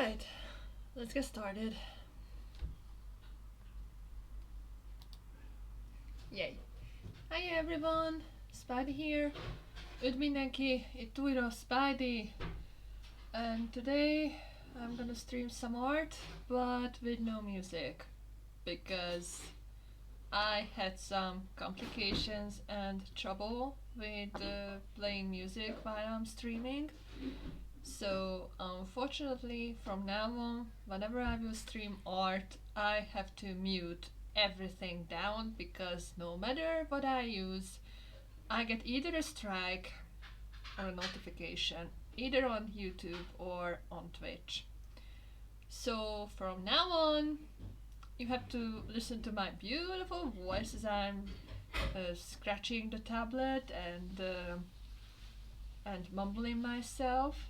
Alright, let's get started. Yay! Hi everyone, Spidey here. Üdv mindenki, itt újra Spidey. And today I'm gonna stream some art, but with no music. Because I had some complications and trouble with playing music while I'm streaming. So unfortunately from now on, whenever I will stream art, I have to mute everything down because no matter what I use, I get either a strike or a notification, either on YouTube or on Twitch. So from now on, you have to listen to my beautiful voice as I'm scratching the tablet and mumbling myself.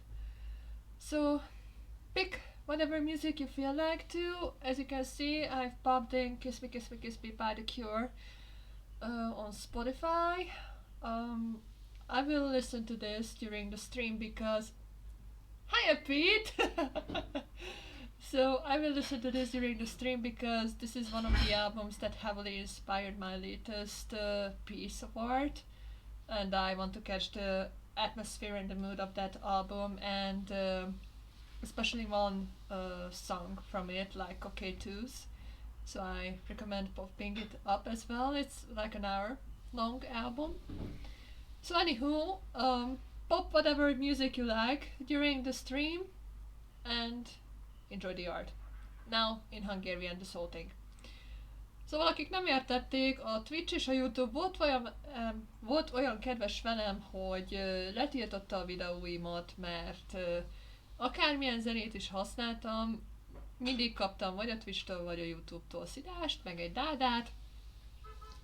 So pick whatever music you feel like to. As you can see, I've popped in Kiss Me Kiss Me Kiss Me by The Cure on Spotify. I will listen to this during the stream because... Hiya Pete! So I will listen to this during the stream because this is one of the albums that heavily inspired my latest piece of art, and I want to catch the atmosphere and the mood of that album, and especially one song from it, like OK Twos. So I recommend popping it up as well. It's like an hour long album. So anywho, pop whatever music you like during the stream and enjoy the art. Now in Hungarian the whole thing. Szóval akik nem értették, a Twitch és a YouTube volt olyan kedves velem, hogy letiltotta a videóimat, mert akármilyen zenét is használtam, mindig kaptam vagy a Twitch-től, vagy a YouTube-tól szidást, meg egy dádát.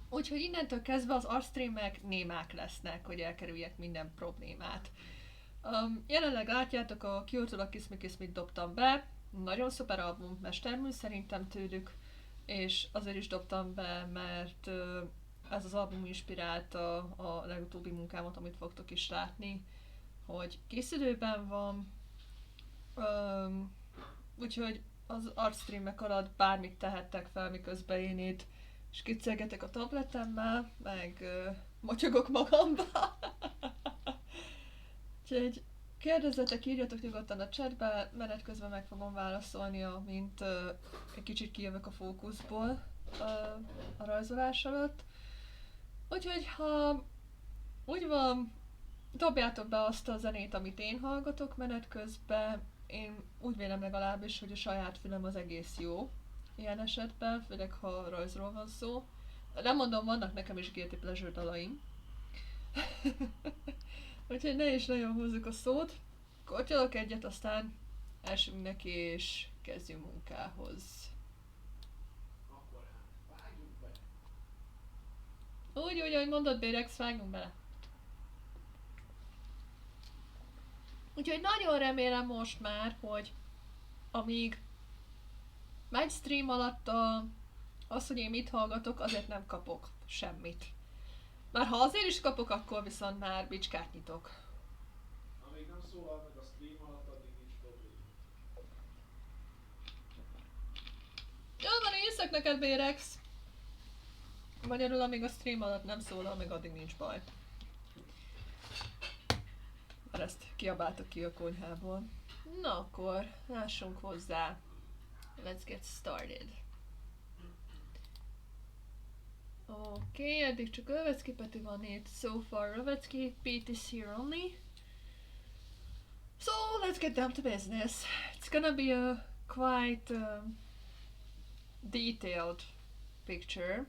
Úgyhogy innentől kezdve az artstreamek némák lesznek, hogy elkerüljek minden problémát. Jelenleg látjátok, a Cure-től a Kiss Me Kiss Me-t dobtam be. Nagyon szuper album, mestermű szerintem tőlük, és azért is dobtam be, mert ez az album inspirálta a legutóbbi munkámat, amit fogtok is látni, hogy készülőben van, úgyhogy az artstreamek alatt bármit tehettek fel, miközben én itt skiccelgetek a tabletemmel, meg motyogok magamba. Úgyhogy kérdezzetek, írjatok nyugodtan a chatbe, menet közben meg fogom válaszolni, amint egy kicsit kijövök a fókuszból a rajzolás alatt. Úgyhogy ha úgy van, dobjátok be azt a zenét, amit én hallgatok menet közben. Én úgy vélem legalábbis, hogy a saját fülem az egész jó ilyen esetben, főleg ha rajzról van szó. Nem mondom, vannak nekem is guilty pleasure dalaim. Úgyhogy ne is nagyon húzzuk a szót. Kortyolok egyet, aztán elsünk neki és kezdjünk munkához. Úgy, ahogy mondod, Bérex, vágjunk bele. Úgyhogy nagyon remélem most már, hogy amíg megy stream alatt az, hogy én mit hallgatok, azért nem kapok semmit. Már ha azért is kapok, akkor viszont már bicskát nyitok. Amíg nem szólal meg a stream alatt, addig nincs probléma. Jó van, én hiszek neked, Bérex. Magyarul, amíg a stream alatt nem szólal meg, addig nincs baj. Már ezt kiabáltak ki a konyhából. Na akkor, lássunk hozzá. Let's get started. Oké, eddig csak Rövecki Peti van itt. So far Rövecki Pete is here only. So let's get down to business. It's gonna be a quite detailed picture.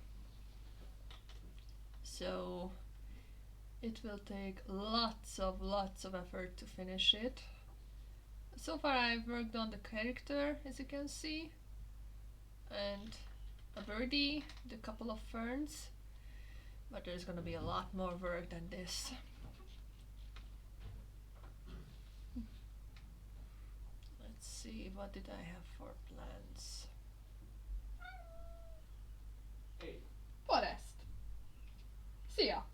So it will take lots of effort to finish it. So far I've worked on the character, as you can see, and a birdie, the couple of ferns, but there's gonna be a lot more work than this. Let's see, what did I have for plans? Hey. What ezt? Szia!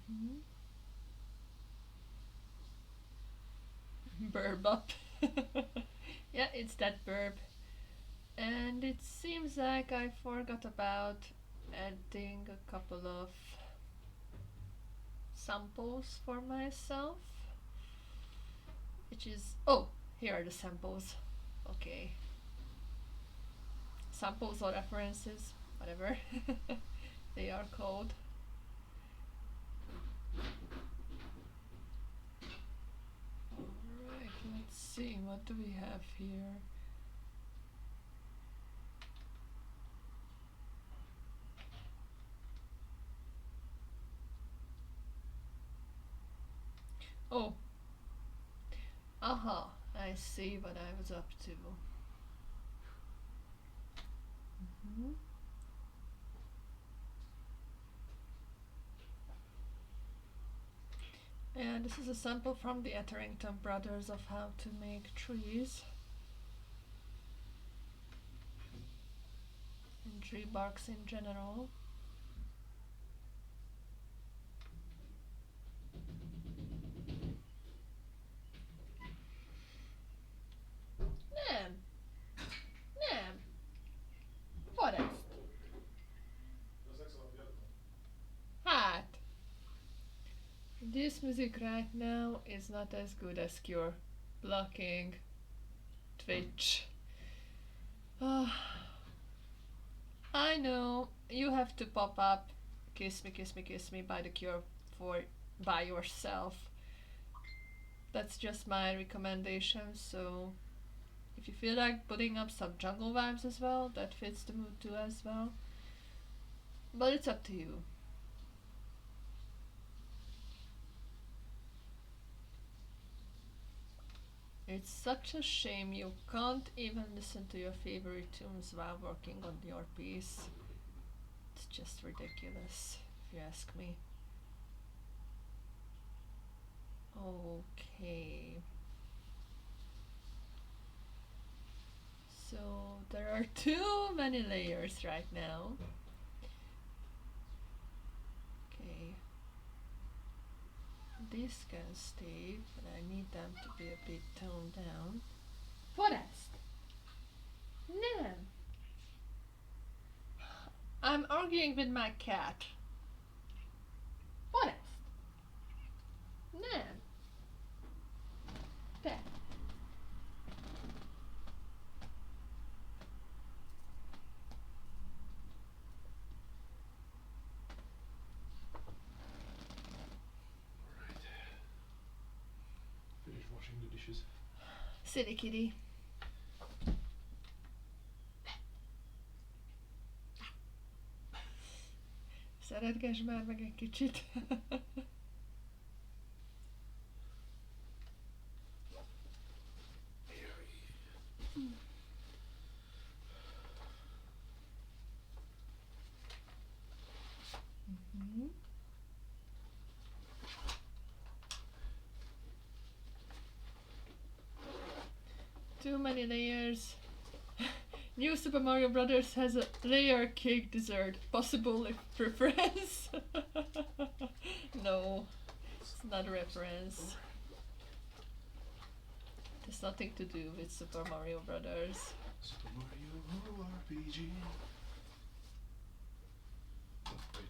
Mhm. Burb up. Yeah, it's that burb. And it seems like I forgot about adding a couple of samples for myself. Which is. Oh, here are the samples. Okay. Samples or references, whatever they are called. Alright, let's see, what do we have here? Oh, aha, I see what I was up to. Mhm. And this is a sample from the Etherington Brothers of how to make trees and tree barks in general. Nem, nem, forest. De az extra fiatal. Hát, this music right now is not as good as Cure. Blocking, Twitch. I know you have to pop up Kiss Me, Kiss Me, Kiss Me by The Cure for by yourself. That's just my recommendation, so if you feel like putting up some jungle vibes as well, that fits the mood too as well. But it's up to you. It's such a shame you can't even listen to your favorite tunes while working on your piece. It's just ridiculous, if you ask me. Okay. So there are too many layers right now. Okay. These can stay, but I need them to be a bit toned down. Forest! No! I'm arguing with my cat. Forest! No! There. Alright. Finish washing the dishes. Silly kitty. Szeretgesd már meg egy kicsit. Mhm. Too many layers. New Super Mario Brothers has a layer cake dessert. Possible preference? No, it's not a reference. It has nothing to do with Super Mario Brothers. Super Mario RPG. Oh, wait.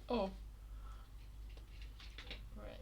Oh. Right.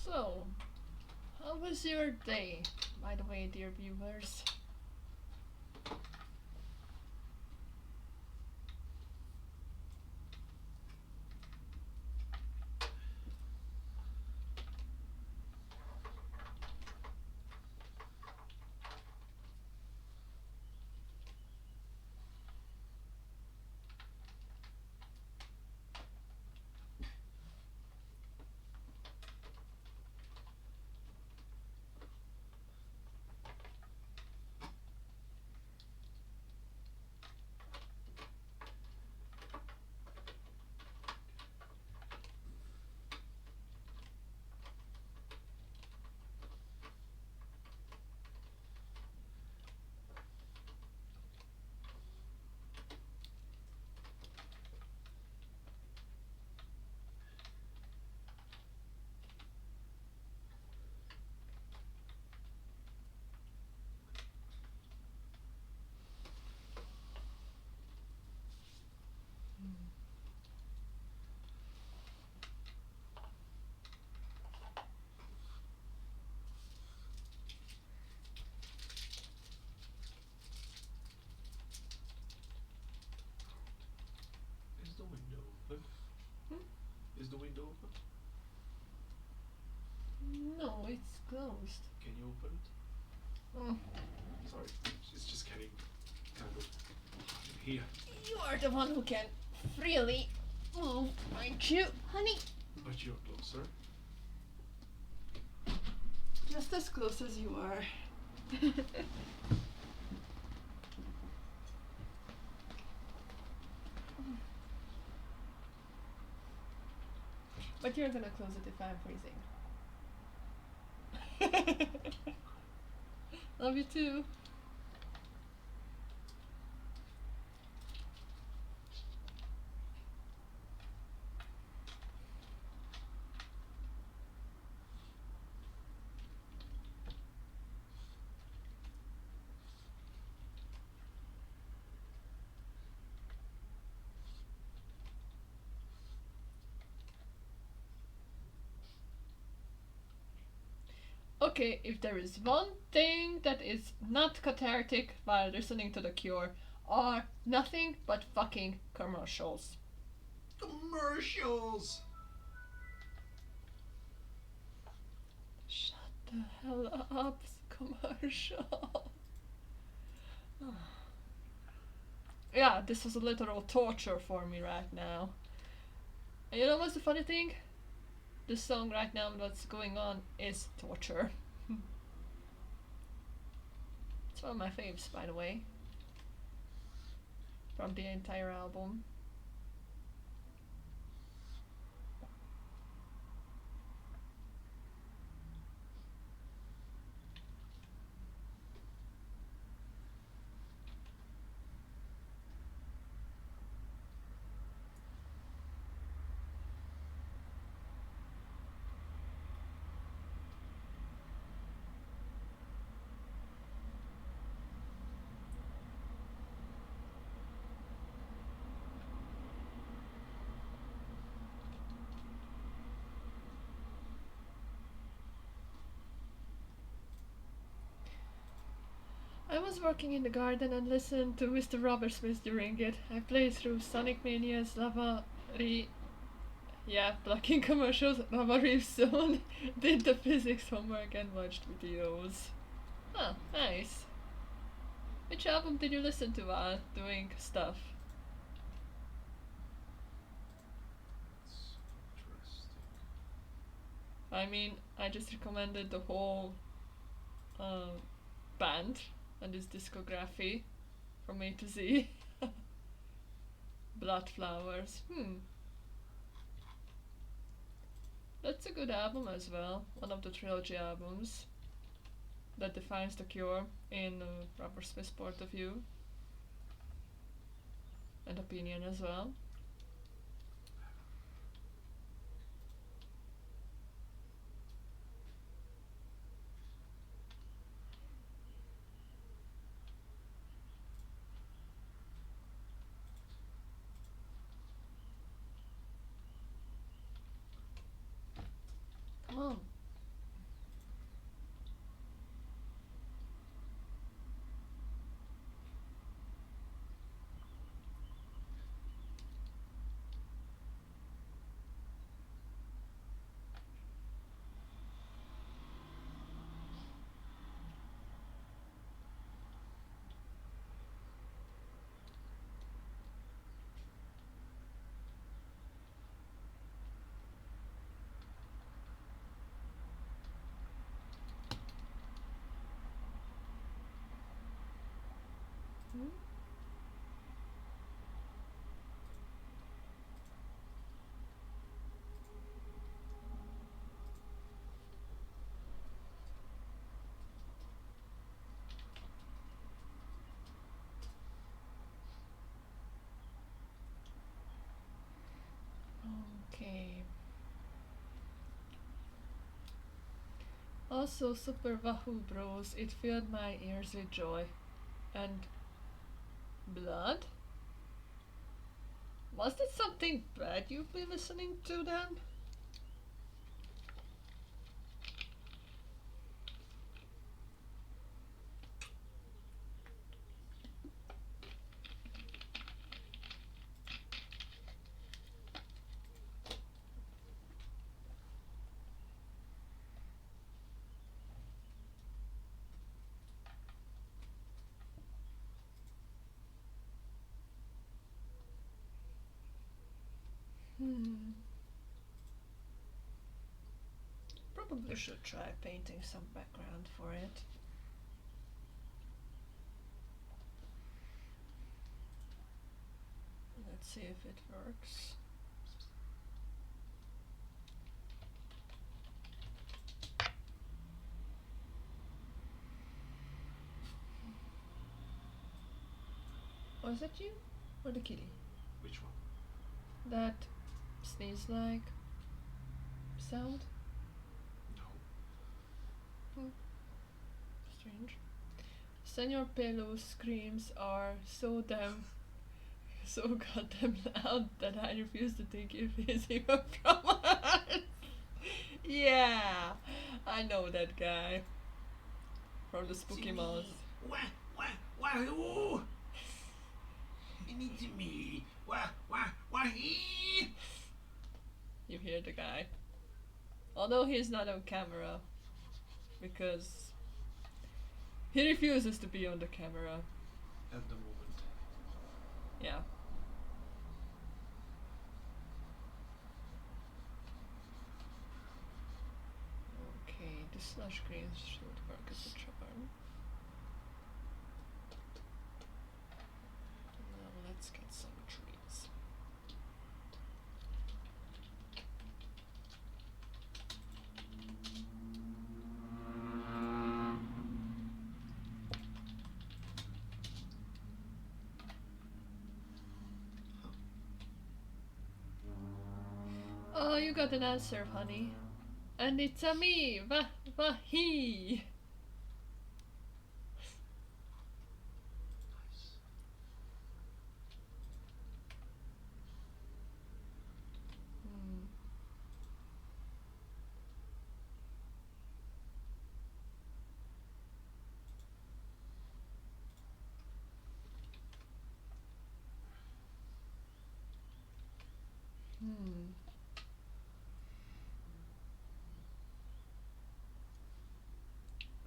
So, how was your day, by the way, dear viewers? Is the window open? No, it's closed. Can you open it? Oh, Sorry, it's just getting kind of hot in here. you are the one who can freely move, aren't you, honey? But you're closer. Just as close as you are. But you're gonna close it if I'm freezing. Love you too. Okay, if there is one thing that is not cathartic while listening to The Cure, are nothing but fucking commercials. Commercials! Shut the hell up, commercial. Yeah, this is a literal torture for me right now. And you know what's the funny thing? This song right now, what's going on, is torture. It's one of my faves, by the way, from the entire album. I was working in the garden and listened to Mr. Robert Smith during it. I played through Sonic Mania's blocking commercials, Lava Reef Zone, did the physics homework and watched videos. Ah, nice. Which album did you listen to while doing stuff? That's interesting. I mean, I just recommended the whole band and his discography from A to Z. Blood Flowers. That's a good album as well. One of the trilogy albums that defines The Cure in Robert Smith's point of view and opinion as well. Come on. Hmm? Okay. Also, Super Wahoo Bros. It filled my ears with joy. And blood? Was that something bad you've been listening to then? Probably should try painting some background for it. Let's see if it works. Oh, is that you? Or the kitty? Which one? That sneeze-like sound? No. Strange. Senor Pelo's screams are so goddamn loud that I refuse to think if he's even from us. Yeah, I know that guy from the Spooky Mouse. Wahoo! It's me. Wahee! You hear the guy. Although he's not on camera because he refuses to be on the camera. At the moment. Yeah. Okay, the slush screen should work as a charm. Now let's get some trees. Oh, you got an answer, honey. And it's a me, he. Nice.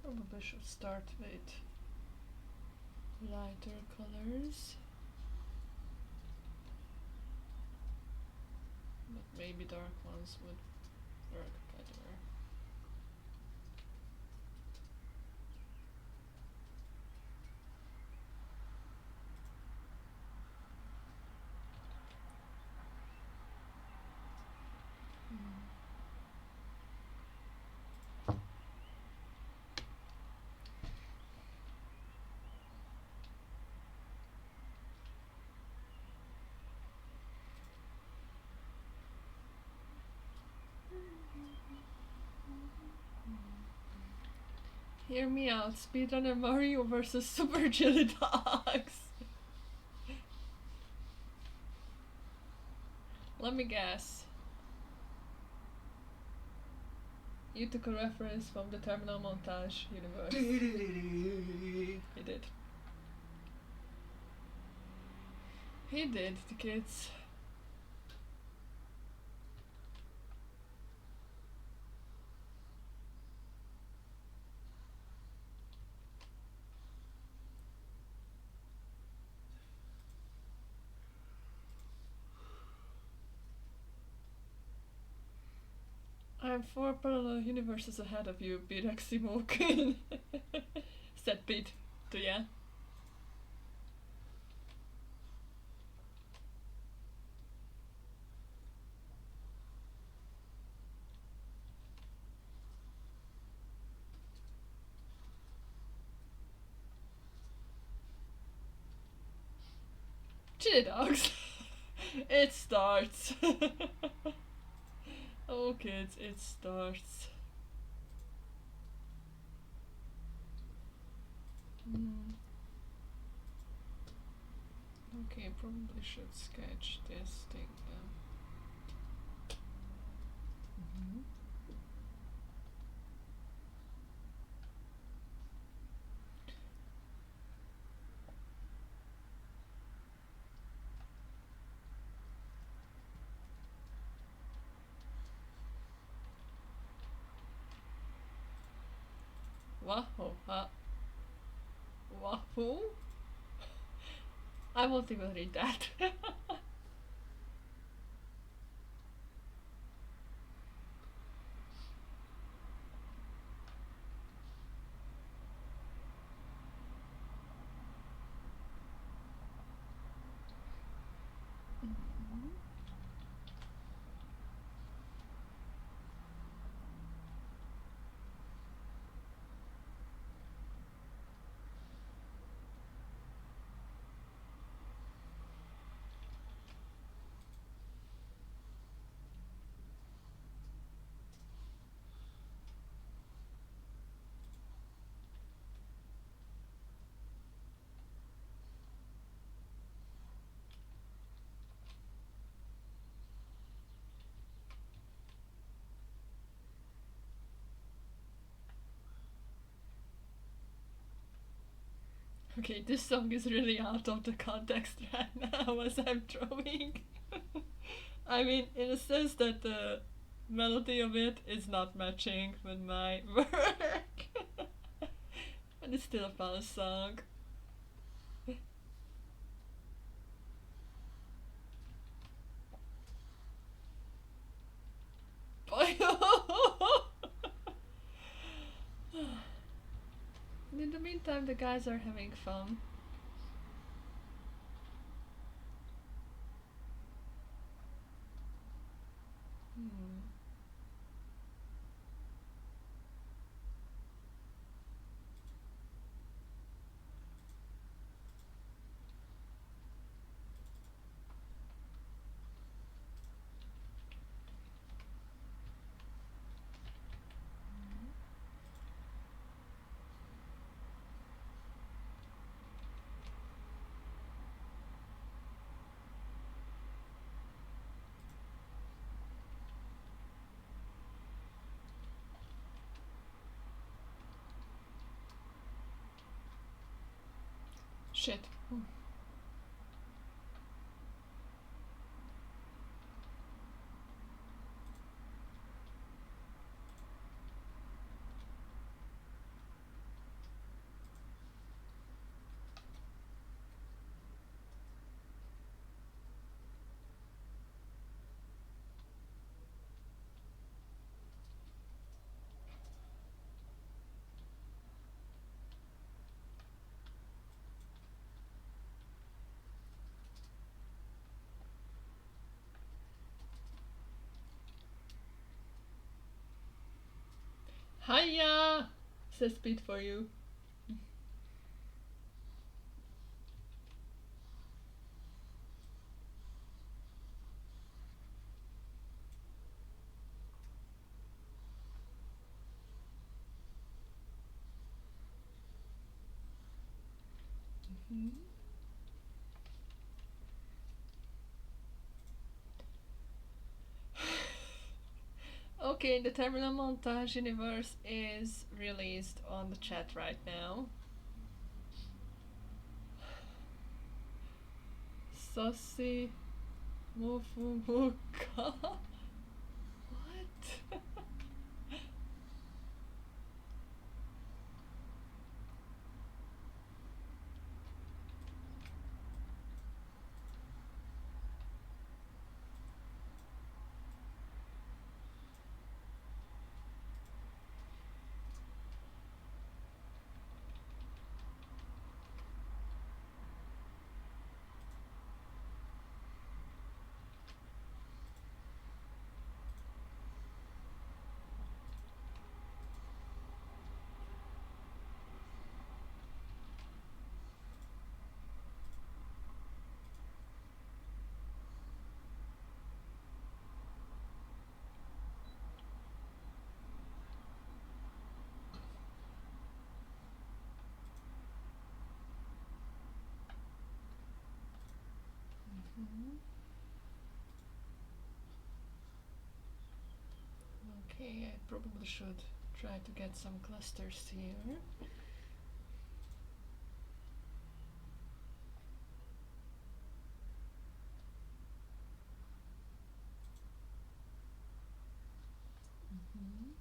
Probably should start with lighter colors. But maybe dark ones would work better. Hear me out, speedrunner Mario versus Super Chili Dogs. Let me guess. You took a reference from the Terminal Montage universe. He did. He did, the kids. I'm 4 parallel universes ahead of you, Pete Smokin. Said Pete to ya. Chili dogs. It starts. Oh kids, it starts. Okay, probably should sketch this thing then. Wahoo! Wahoo? I won't even read that. Okay, this song is really out of the context right now as I'm throwing. I mean, in a sense that the melody of it is not matching with my work. But it's still a fun song. In the meantime, the guys are having fun. Hmm. Shit. Hiya! Says Pete for you. Mhm. Okay, the Terminal Montage universe is released on the chat right now. Saucy Mufumuka. What? Mhm. Okay, I probably should try to get some clusters here. Mhm.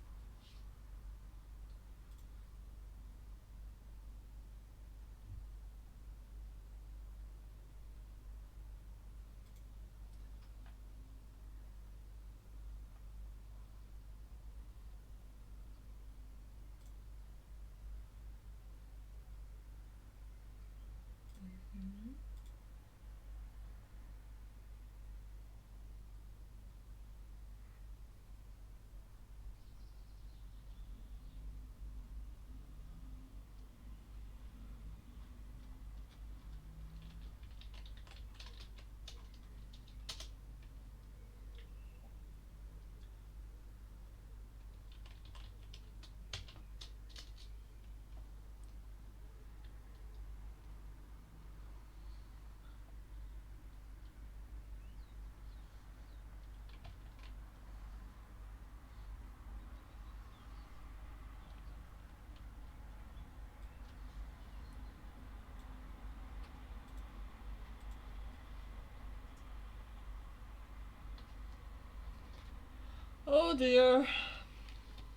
Oh dear.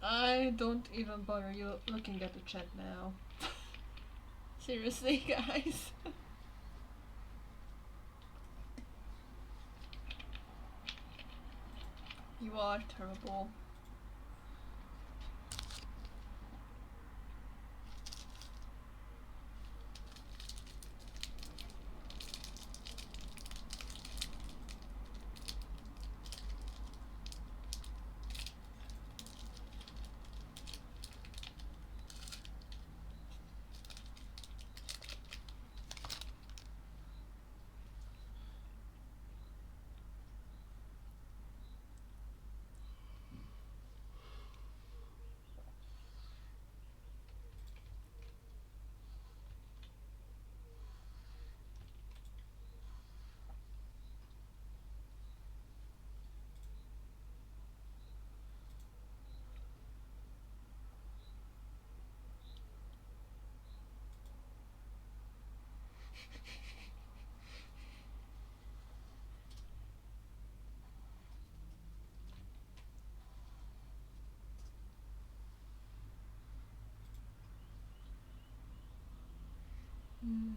I don't even bother you looking at the chat now. Seriously, guys. You are terrible. Hmm.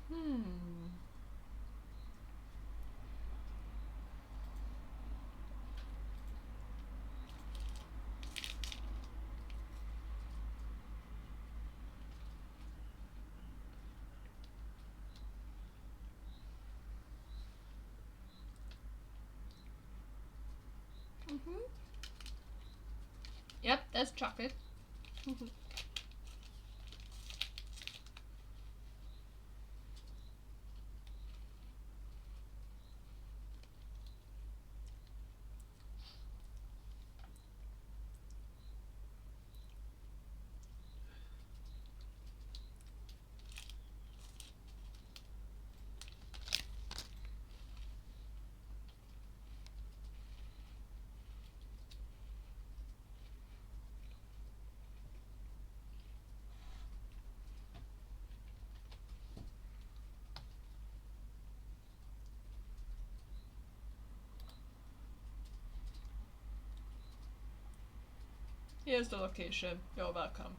Hmm. Mhm. Yep, that's chocolate. Here's the location. You're welcome.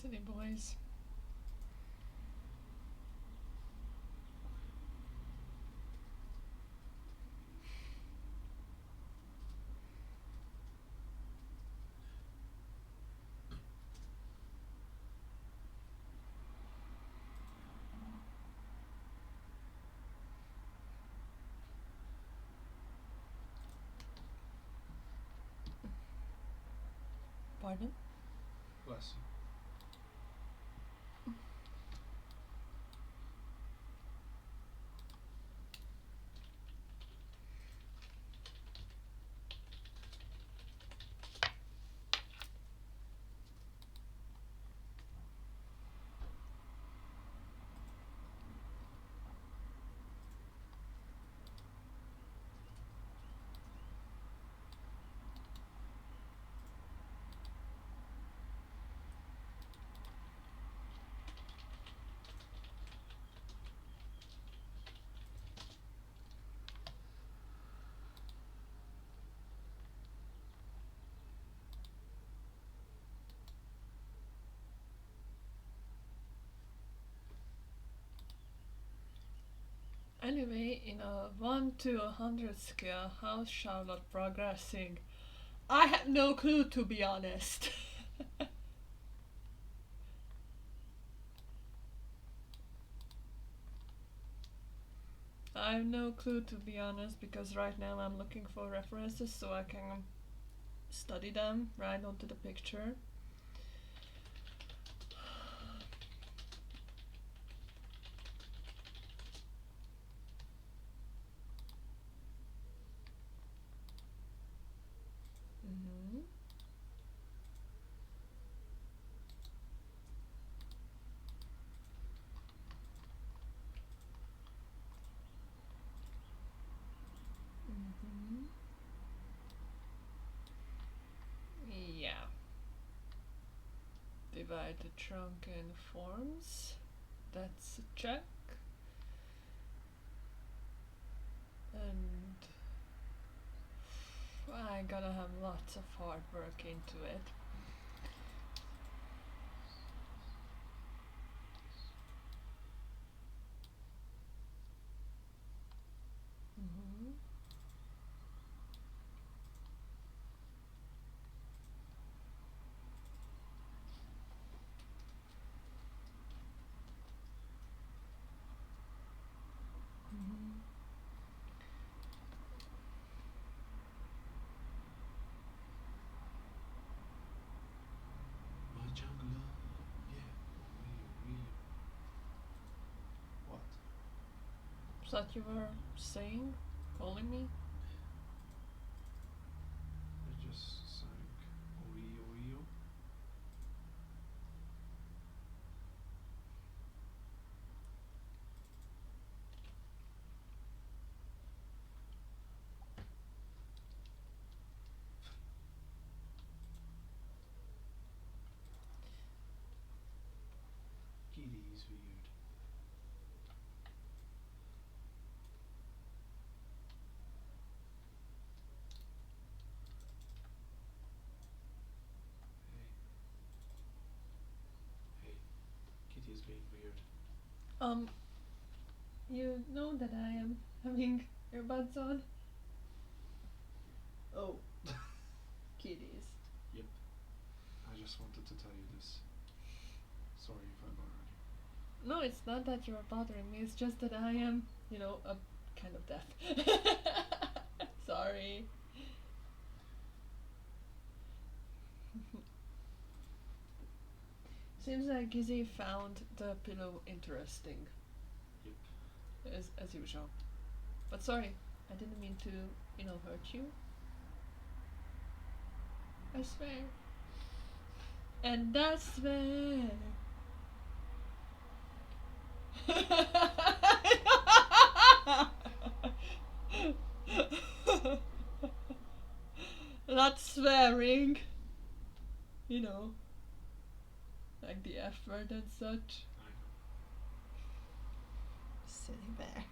Silly boys. Pardon? Bless you. Anyway, in a 1 to 100 scale, how's Charlotte progressing? I have no clue, to be honest. I have no clue, to be honest, because right now I'm looking for references so I can study them right onto the picture. Mhm. Mhm. Yeah. Divide the trunk in forms. That's a check. And I gotta have lots of hard work into it. Mhm. Mhm. My jungler. Yeah. What? Is that you were saying? Calling me? I just sank. Rio. Kitty is weird. Hey. Hey. Kitty is being weird. You know that I am having earbuds on? Oh. Kitties. Yep. I just wanted to tell you this. Sorry if I bothered you. No, it's not that you're bothering me, it's just that I am, a kind of deaf. Sorry. Seems like Gizzy found the pillow interesting. Yep. As usual. But sorry, I didn't mean to, hurt you. I swear. And I swear. Not swearing. Like the F word and such. I know. Silly bear.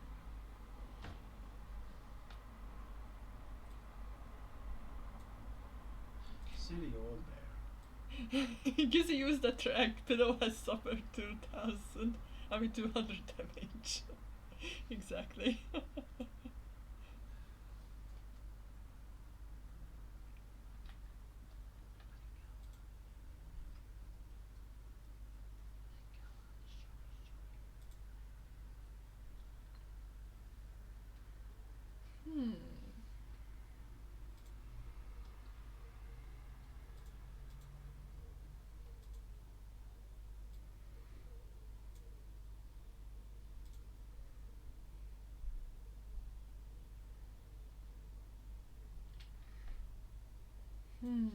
Silly old bear. Because he used the track Pillow has suffered 2000. I mean 200 damage. Exactly. Hmm. Hmm.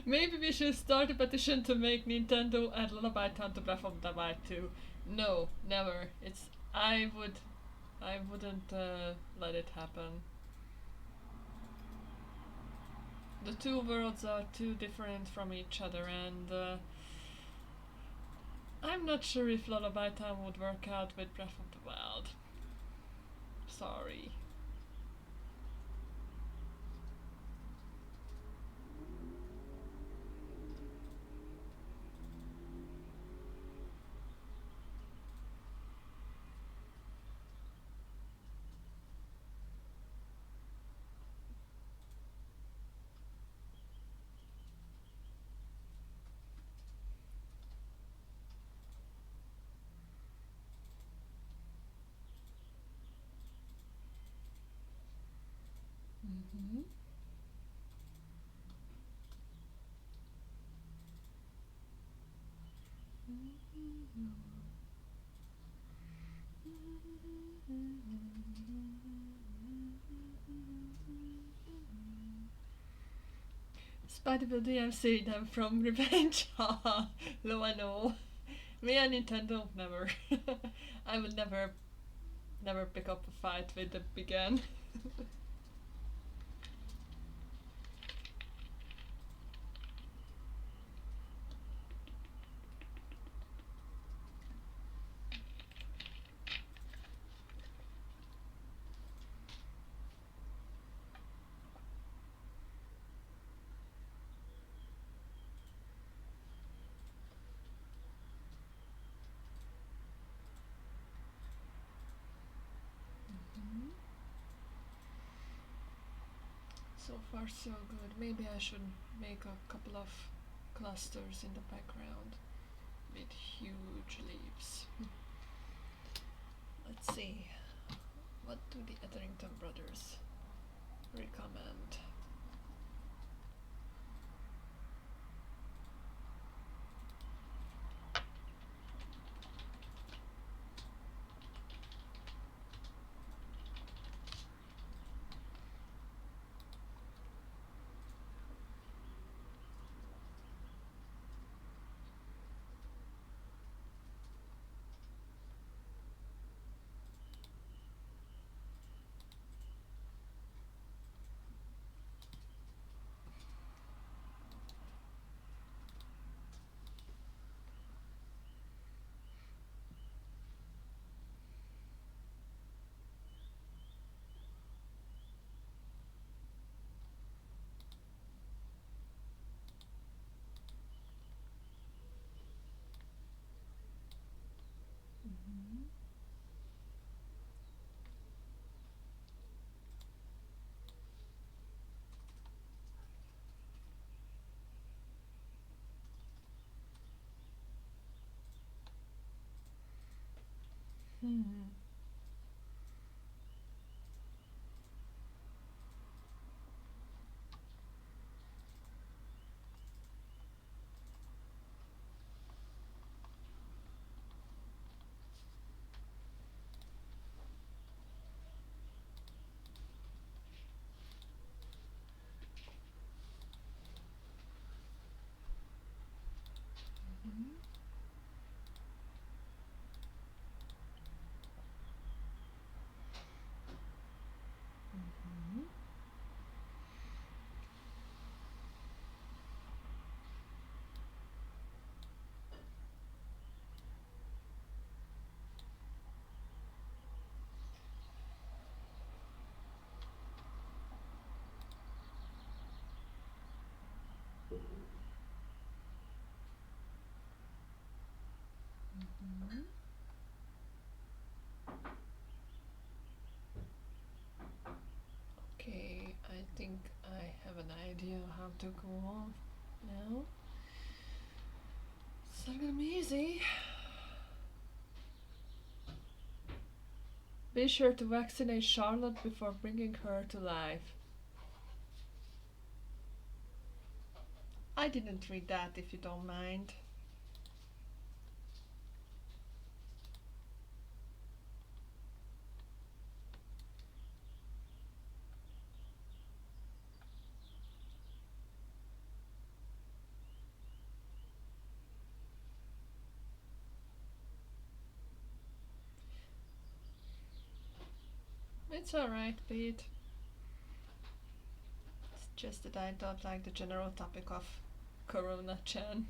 Maybe we should start a petition to make Nintendo add Lullaby Town to Breath of the Wild 2. No, never. I wouldn't let it happen. The two worlds are too different from each other, and I'm not sure if Lullaby Town would work out with Breath of the Wild. Sorry. Mm-hmm. Spidey DLC them from Revenge. Haha. Low I know. Me and Nintendo, never. I would never never pick up a fight with them again. So far so good. Maybe I should make a couple of clusters in the background with huge leaves. Let's see. What do the Etherington brothers recommend? Hmm. Okay, I think I have an idea how to go on now. It's not gonna be easy. Be sure to vaccinate Charlotte before bringing her to life. I didn't read that, if you don't mind. It's alright, Pete. It's just that I don't like the general topic of Corona-chan.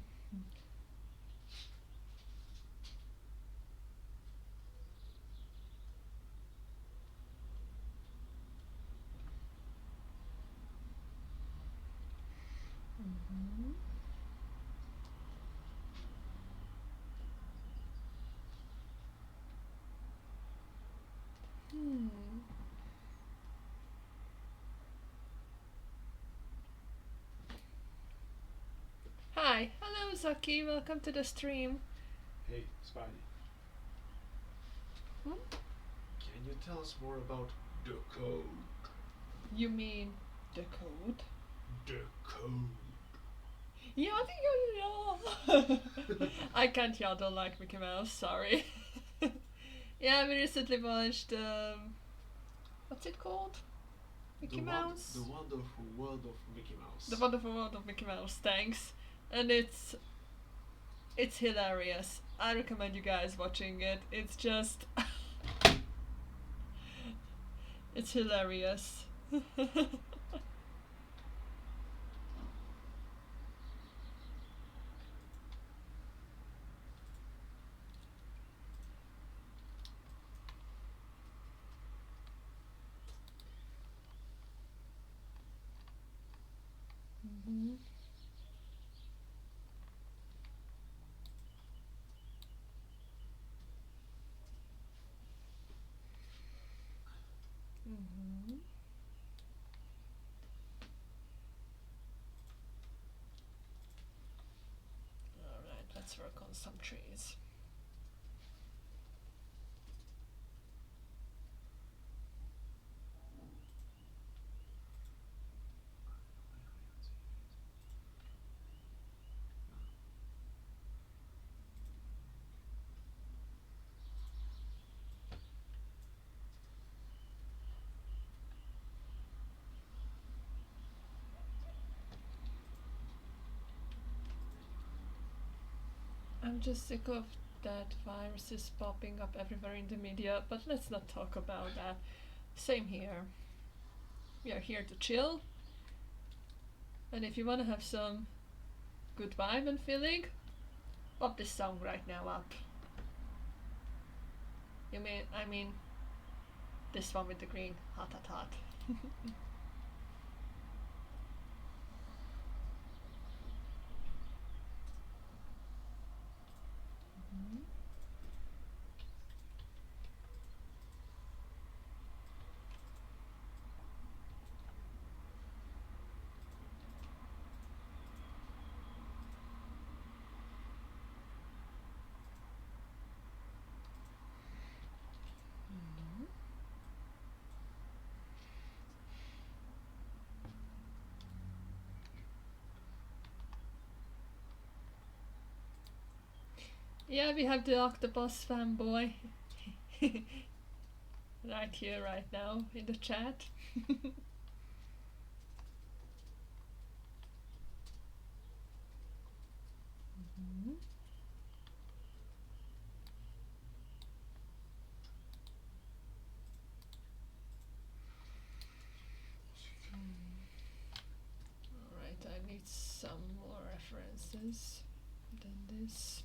Hmm. Hi, hello Zaki, welcome to the stream. Hey, Spidey. Hmm? Can you tell us more about the code? You mean the code? The code. Yeah. I can't yodel like Mickey Mouse, sorry. Yeah, we recently watched, what's it called? Mickey Mouse? The Wonderful World of Mickey Mouse. The Wonderful World of Mickey Mouse, thanks. And it's hilarious. I recommend you guys watching it. It's just It's hilarious. Mhm. Mhm. Alright, let's work on some trees. I'm just sick of that viruses popping up everywhere in the media, but let's not talk about that. Same here. We are here to chill, and if you want to have some good vibe and feeling, pop this song right now up. I mean, this one with the green hot hot hot. Mhm. Mhm. Yeah, we have the octopus fanboy right here, right now in the chat. Mhm. Alright, I need some more references than this.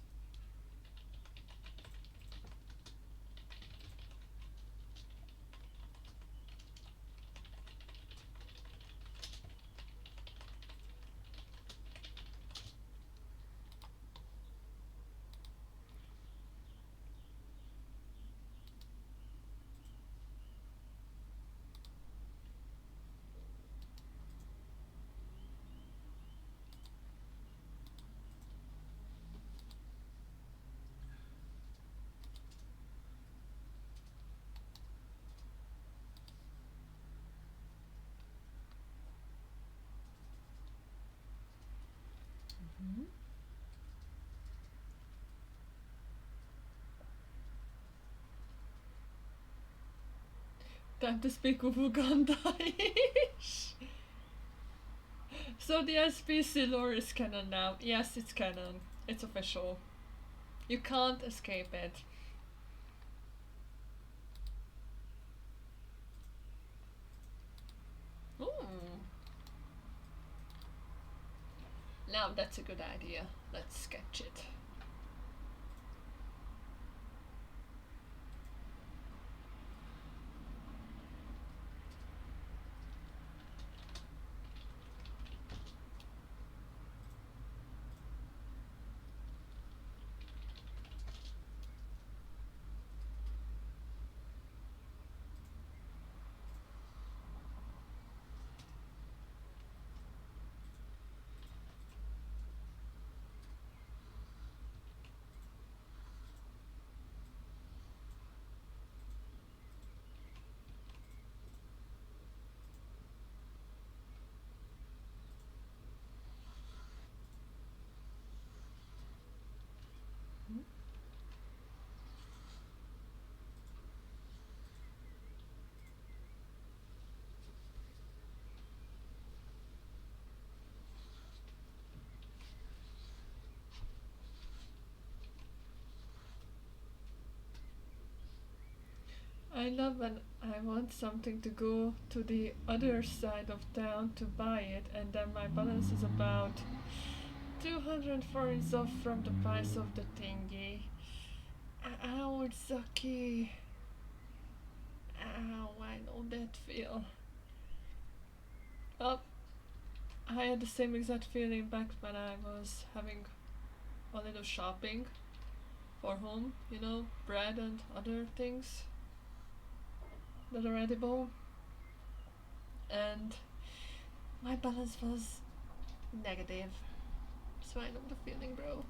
Mhm. Time to speak Ugandaish. So the SPC lore is canon now. Yes, it's canon. It's official. You can't escape it. Ooh. Now that's a good idea. Let's sketch it. I love when I want something to go to the other side of town to buy it, and then my balance is about 200 forints off from the price of the thingy. Ow, it's sucky. Ow, I know that feel. Well, I had the same exact feeling back when I was having a little shopping for home, you know, bread and other things that are edible. And my balance was negative. So I know the feeling, bro.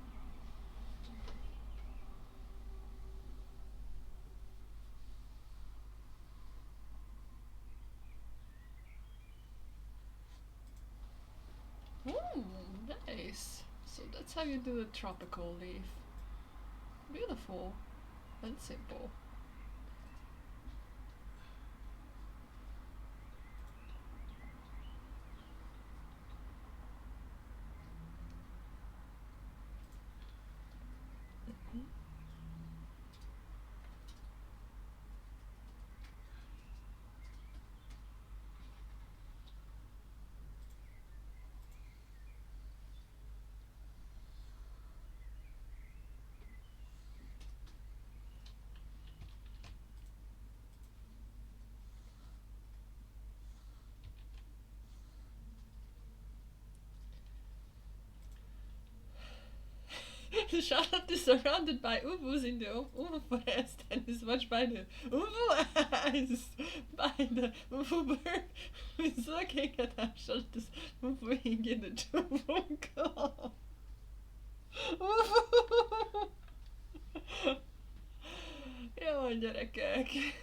Ooh, nice. So that's how you do a tropical leaf. Beautiful and simple. Charlotte is surrounded by ubus in the ubu forest and is watched by the ubu eyes by the ubu bird who is looking at how Charlotte is moving in the jungle. Jó, gyerekek!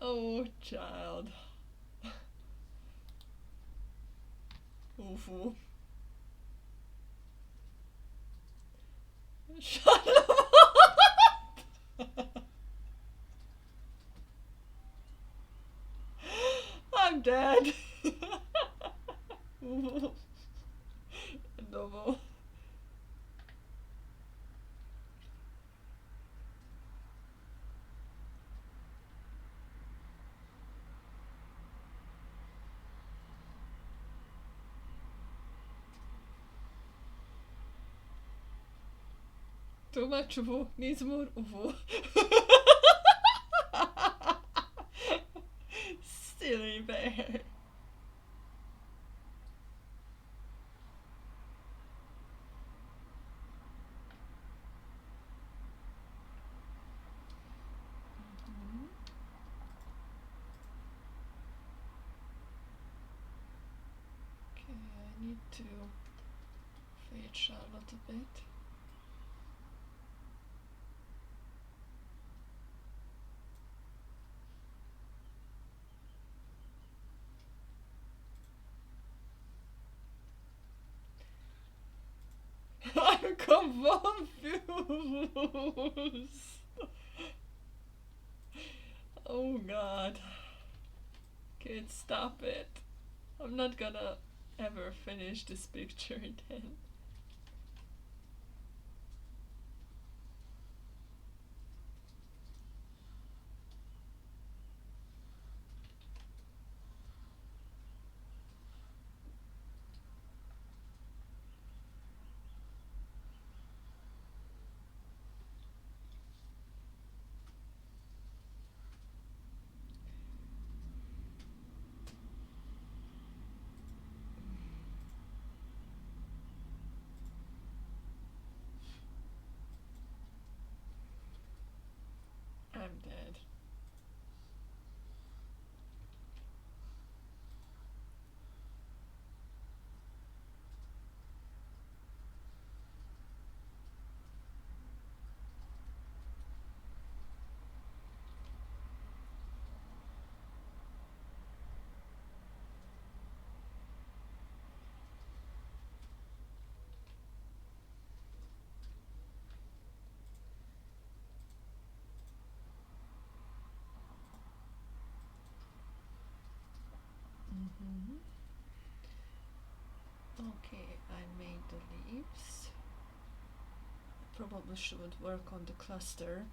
Oh, child. Ufu. Charlotte! I'm dead. Double. Too much uvu needs more uvu. Silly bear. Okay, I need to fade Charlotte a bit. I'm confused. Oh god. Kid, stop it. I'm not gonna ever finish this picture then. I'm dead. Mm-hmm. Okay, I made the leaves. Probably should work on the cluster.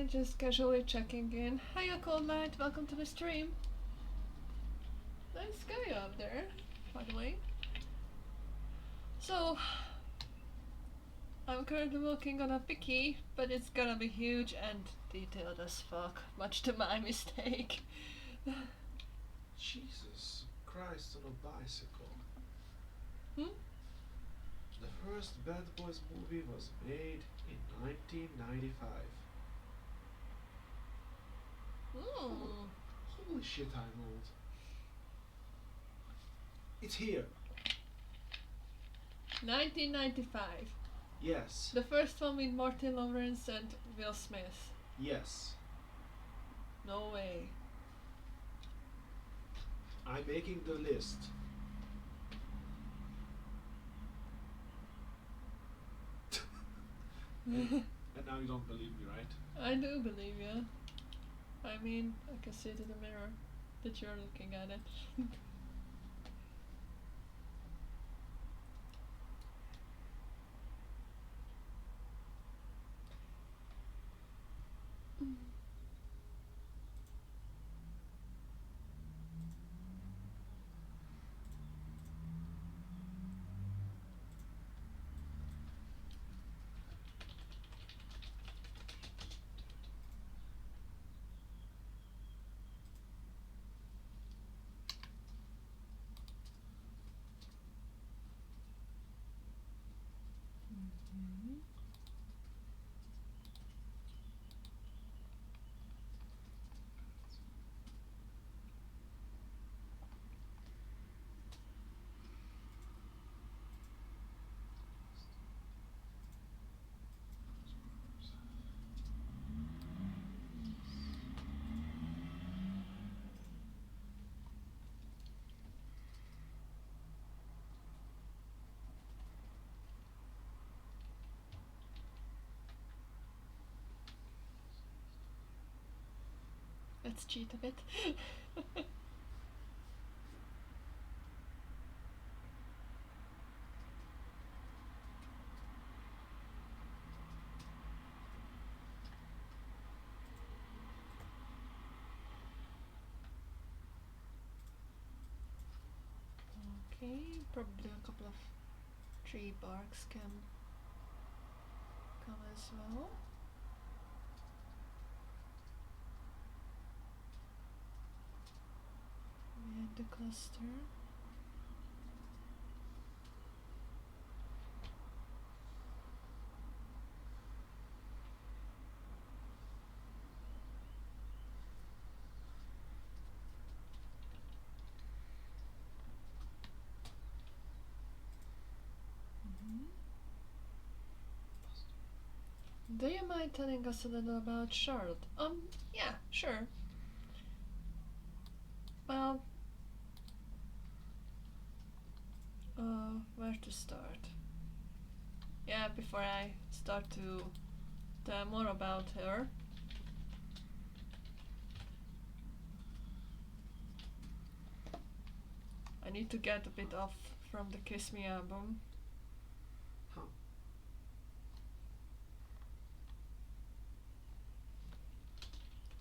Hi, just casually checking in. Hiya, Cold Light, welcome to the stream. Nice guy out there, by the way. So, I'm currently working on a picky, but it's gonna be huge and detailed as fuck, much to my mistake. Jesus Christ on a bicycle. Hmm? The first Bad Boys movie was made in 1995. Hmm. Holy shit, I'm old. It's here. 1995. Yes. The first one with Martin Lawrence and Will Smith. Yes. No way. I'm making the list. And now you don't believe me, right? I do believe you. I mean, I can see it in the mirror that you're looking at it. Mhm. Let's cheat a bit. Okay, probably a couple of tree barks can come as well. We had the cluster. Do you mind telling us a little about Charlotte? Yeah, sure. Well, where to start? Yeah, before I start to tell more about her. I need to get a bit off from the Kiss Me album. Huh.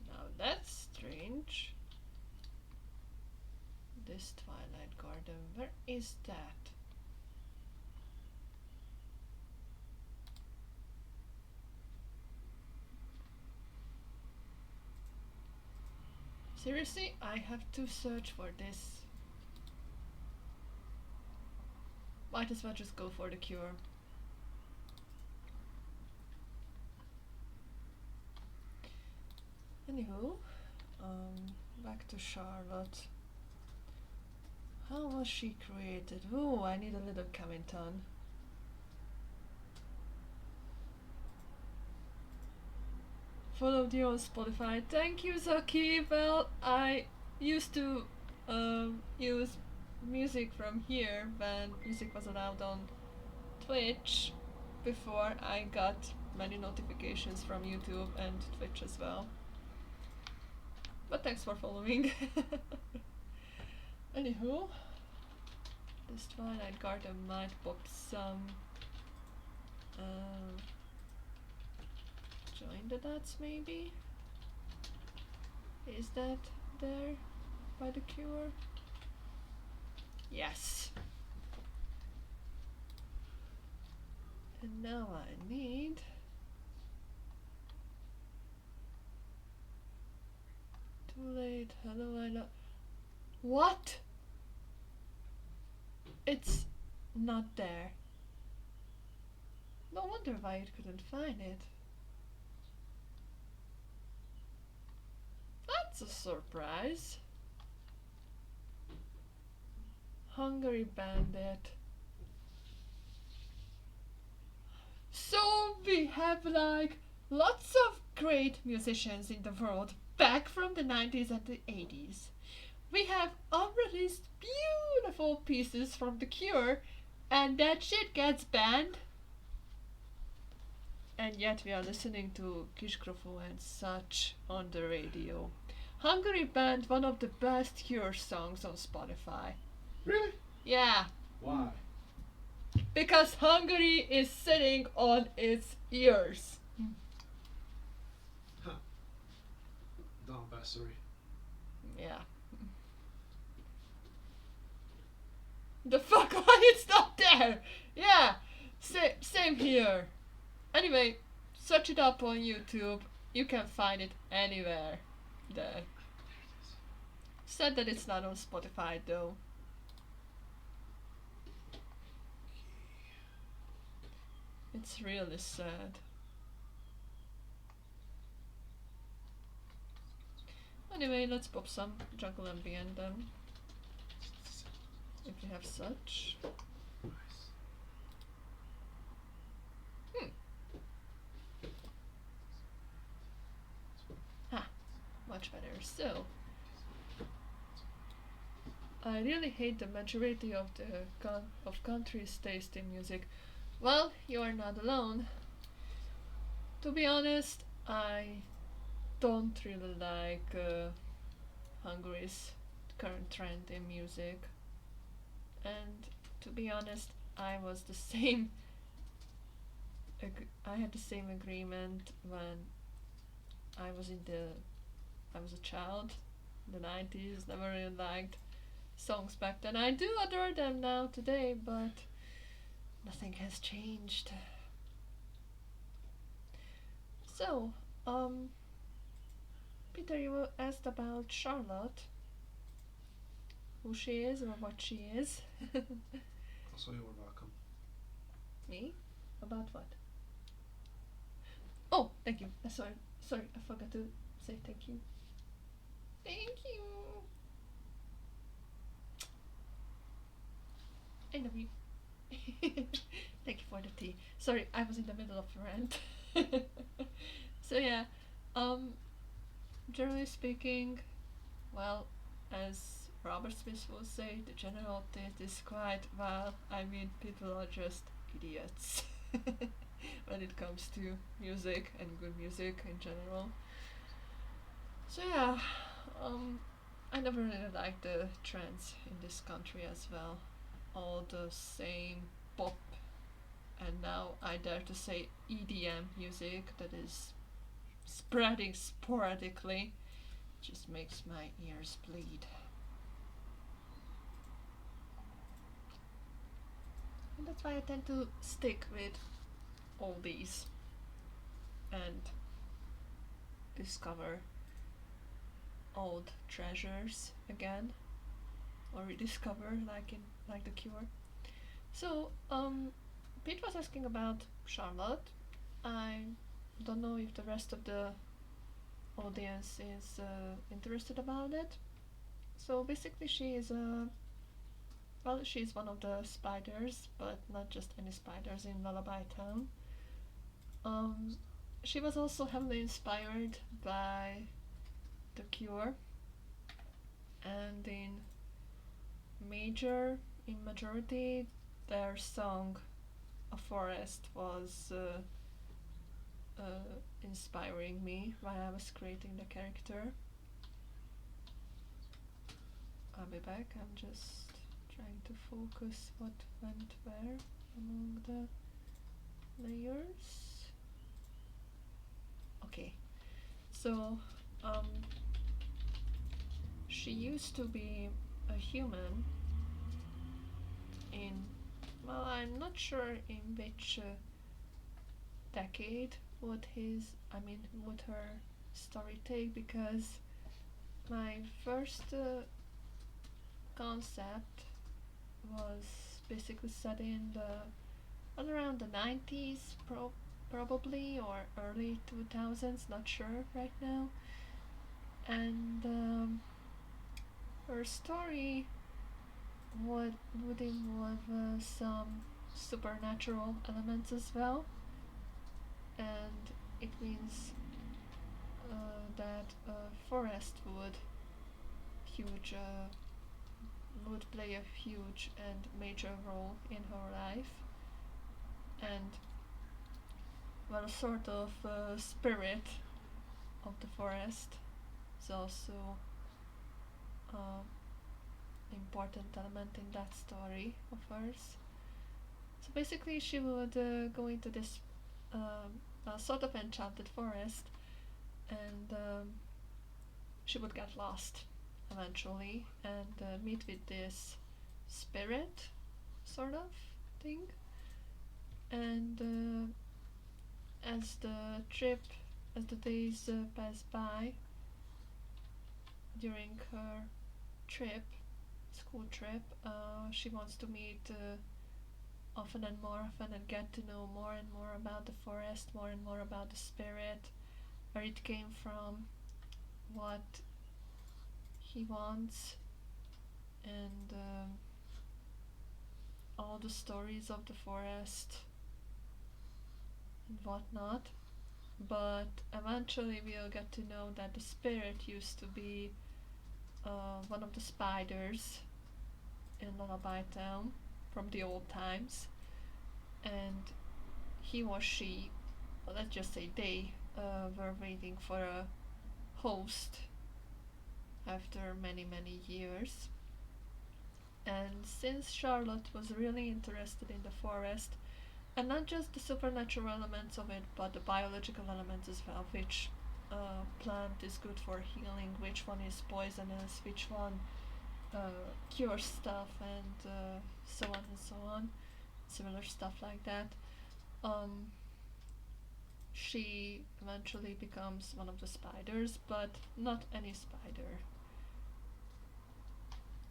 Now that's strange. This Twilight Garden, where is that? Seriously, I have to search for this. Might as well just go for the cure. Anywho, back to Charlotte. How was she created? Oh, I need a little comment on. Followed you on Spotify. Thank you, Zaki. Well, I used to use music from here when music was allowed on Twitch before I got many notifications from YouTube and Twitch as well. But thanks for following. Anywho, this Twilight Garden might pop some Join the dots, maybe? Is that there by the cure? Yes. And now I need too late. Hello, I know. What? It's not there. No wonder why it couldn't find it. That's a surprise. Hungary Bandit. So we have like lots of great musicians in the world back from the 90s and the 80s. We have unreleased beautiful pieces from The Cure, and that shit gets banned. And yet we are listening to Kishkrofo and such on the radio. Hungary banned one of the best Cure songs on Spotify. Really? Yeah, Why? because Hungary is sitting on its ears. Huh. Donbassary. Yeah. The fuck why it's not there? Yeah, same here. Anyway, search it up on YouTube. You can find it anywhere there. There it is. Sad that it's not on Spotify though. It's really sad. Anyway, let's pop some jungle ambient then, if you have such. Nice. Much better. So, I really hate the majority of the of countries' taste in music. Well, you are not alone. To be honest, I don't really like Hungary's current trend in music. And to be honest, I was the same. I had the same agreement when I was a child, in the 90s. Never really liked songs back then. I do adore them now today, but nothing has changed. So, Peter, you asked about Charlotte, who she is or what she is. Also, you are welcome. Me? About what? Oh, thank you. Sorry, I forgot to say thank you. Thank you. I love you. Thank you for the tea. Sorry, I was in the middle of a rant. So yeah, generally speaking, well, as Robert Smith will say, the general taste is quite well. I mean, people are just idiots when it comes to music and good music in general. So yeah, I never really liked the trends in this country as well. All the same pop, and now I dare to say EDM music that is spreading sporadically just makes my ears bleed. And that's why I tend to stick with all these and discover old treasures again, or rediscover like the Cure. So Pete was asking about Charlotte. I don't know if the rest of the audience is interested about it. So basically, she's one of the spiders, but not just any spiders in Lullaby Town. Um, she was also heavily inspired by The Cure, and in majority, their song "A Forest" was inspiring me while I was creating the character. I'll be back. I'm just trying to focus what went where among the layers. Okay, so um, she used to be a human in, well, I'm not sure in which decade would her story take, because my first concept was basically set in around the 90s, probably, or early 2000s, not sure right now. And her story would involve some supernatural elements as well, and it means that forest huge would play a huge and major role in her life, and, well, a sort of spirit of the forest is also uh, important element in that story of hers. So basically, she would go into this sort of enchanted forest, and she would get lost eventually and meet with this spirit sort of thing. And as the days pass by during her trip, school trip, she wants to meet often and more often and get to know more and more about the forest, more and more about the spirit, where it came from, what he wants, and all the stories of the forest and whatnot. But eventually we'll get to know that the spirit used to be one of the spiders in Lullaby Town from the old times, and he or she, well, let's just say they, were waiting for a host after many, many years. And since Charlotte was really interested in the forest, and not just the supernatural elements of it, but the biological elements as well, which plant is good for healing, which one is poisonous, which one cures stuff, and so on and so on, similar stuff like that. Um, she eventually becomes one of the spiders, but not any spider.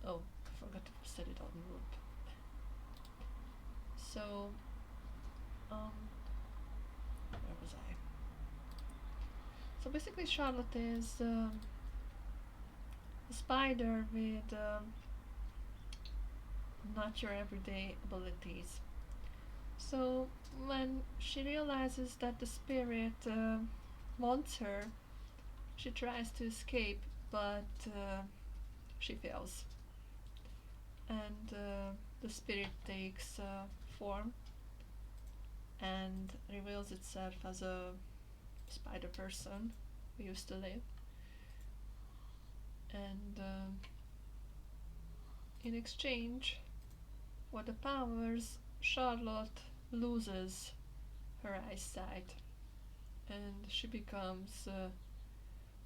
Oh, I forgot to set it on loop. So, where was I? So basically, Charlotte is a spider with not your everyday abilities. So when she realizes that the spirit wants her, she tries to escape, but she fails. And the spirit takes form and reveals itself as a spider person who used to live. And in exchange for the powers, Charlotte loses her eyesight and she becomes.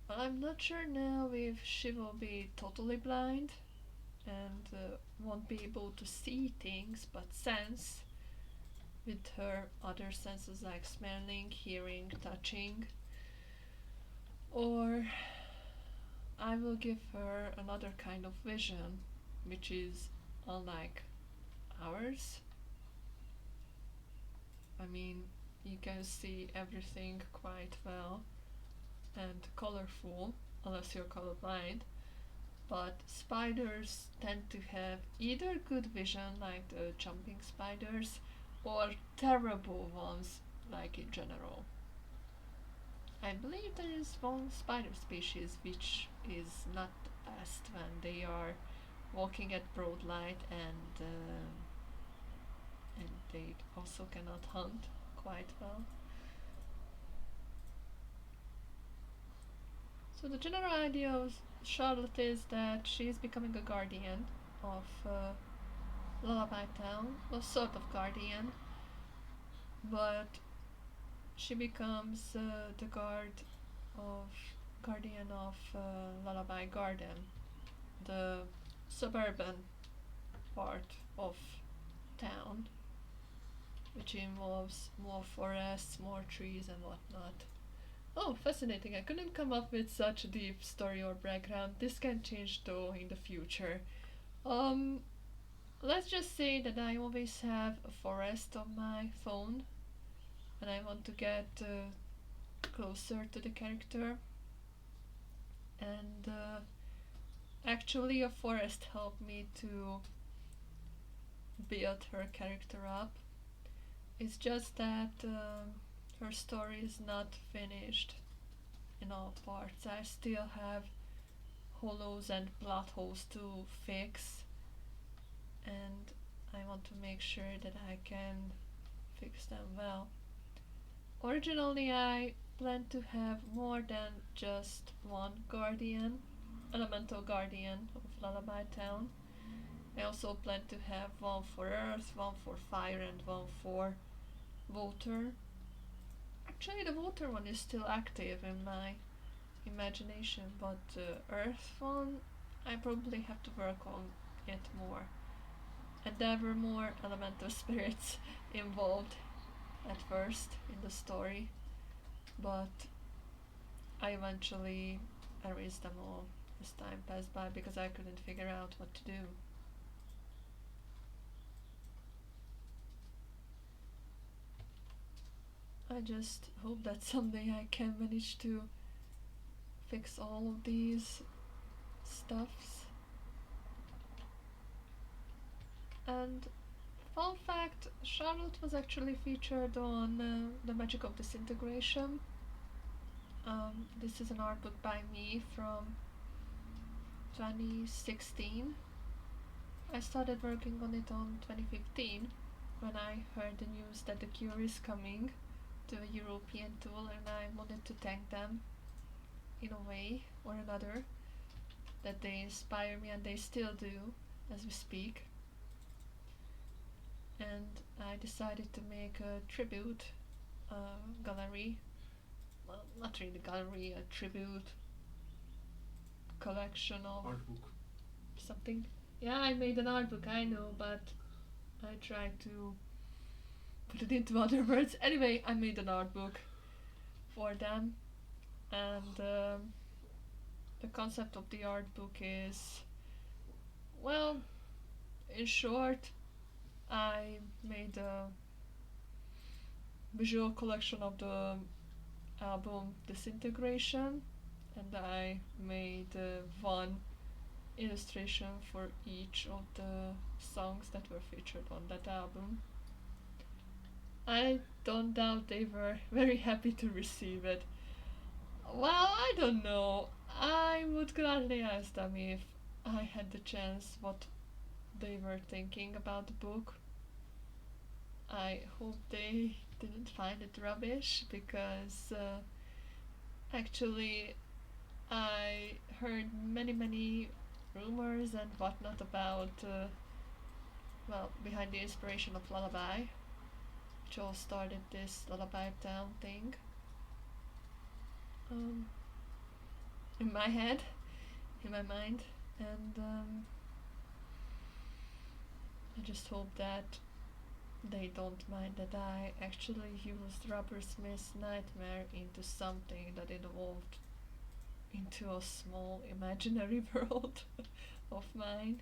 Well, I'm not sure now if she will be totally blind and won't be able to see things but sense with her other senses like smelling, hearing, touching, or I will give her another kind of vision which is unlike ours. I mean, you can see everything quite well and colorful unless you're colorblind, but spiders tend to have either good vision like the jumping spiders or terrible ones like in general. I believe there is one spider species which is not the best when they are walking at broad light, and they also cannot hunt quite well. So the general idea of Charlotte is that she is becoming a guardian of Lullaby Town, a sort of guardian, but she becomes the of guardian of Lullaby Garden, the suburban part of town, which involves more forests, more trees, and whatnot. Oh, fascinating. I couldn't come up with such a deep story or background. This can change though in the future. Um, let's just say that I always have a forest on my phone and I want to get closer to the character. And actually, a forest helped me to build her character up. It's just that her story is not finished in all parts. I still have hollows and plot holes to fix, and I want to make sure that I can fix them well. Originally, I planned to have more than just one guardian, elemental guardian of Lullaby Town. I also planned to have one for earth, one for fire, and one for water. Actually, the water one is still active in my imagination, but the earth one, I probably have to work on it more. And there were more elemental spirits involved at first in the story, but I eventually erased them all as time passed by because I couldn't figure out what to do. I just hope that someday I can manage to fix all of these stuffs. And fun fact, Charlotte was actually featured on The Magic of Disintegration. This is an art book by me from 2016. I started working on it on 2015 when I heard the news that The Cure is coming to a European tour, and I wanted to thank them in a way or another, that they inspire me and they still do as we speak. And I decided to make a tribute gallery. Well, not really gallery, a tribute collection of Art book. something. Yeah, I made an art book, I know, but I tried to put it into other words. Anyway, I made an art book for them, and the concept of the art book is, well, in short, I made a visual collection of the album Disintegration, and I made one illustration for each of the songs that were featured on that album. I don't doubt they were very happy to receive it. Well, I don't know. I would gladly ask them if I had the chance what they were thinking about the book. I hope they didn't find it rubbish because actually I heard many rumors and whatnot about well, behind the inspiration of Lullaby, which all started this Lullaby Town thing. In my head, in my mind, and I just hope that they don't mind that I actually used Rubber Smith's Nightmare into something that evolved into a small imaginary world of mine.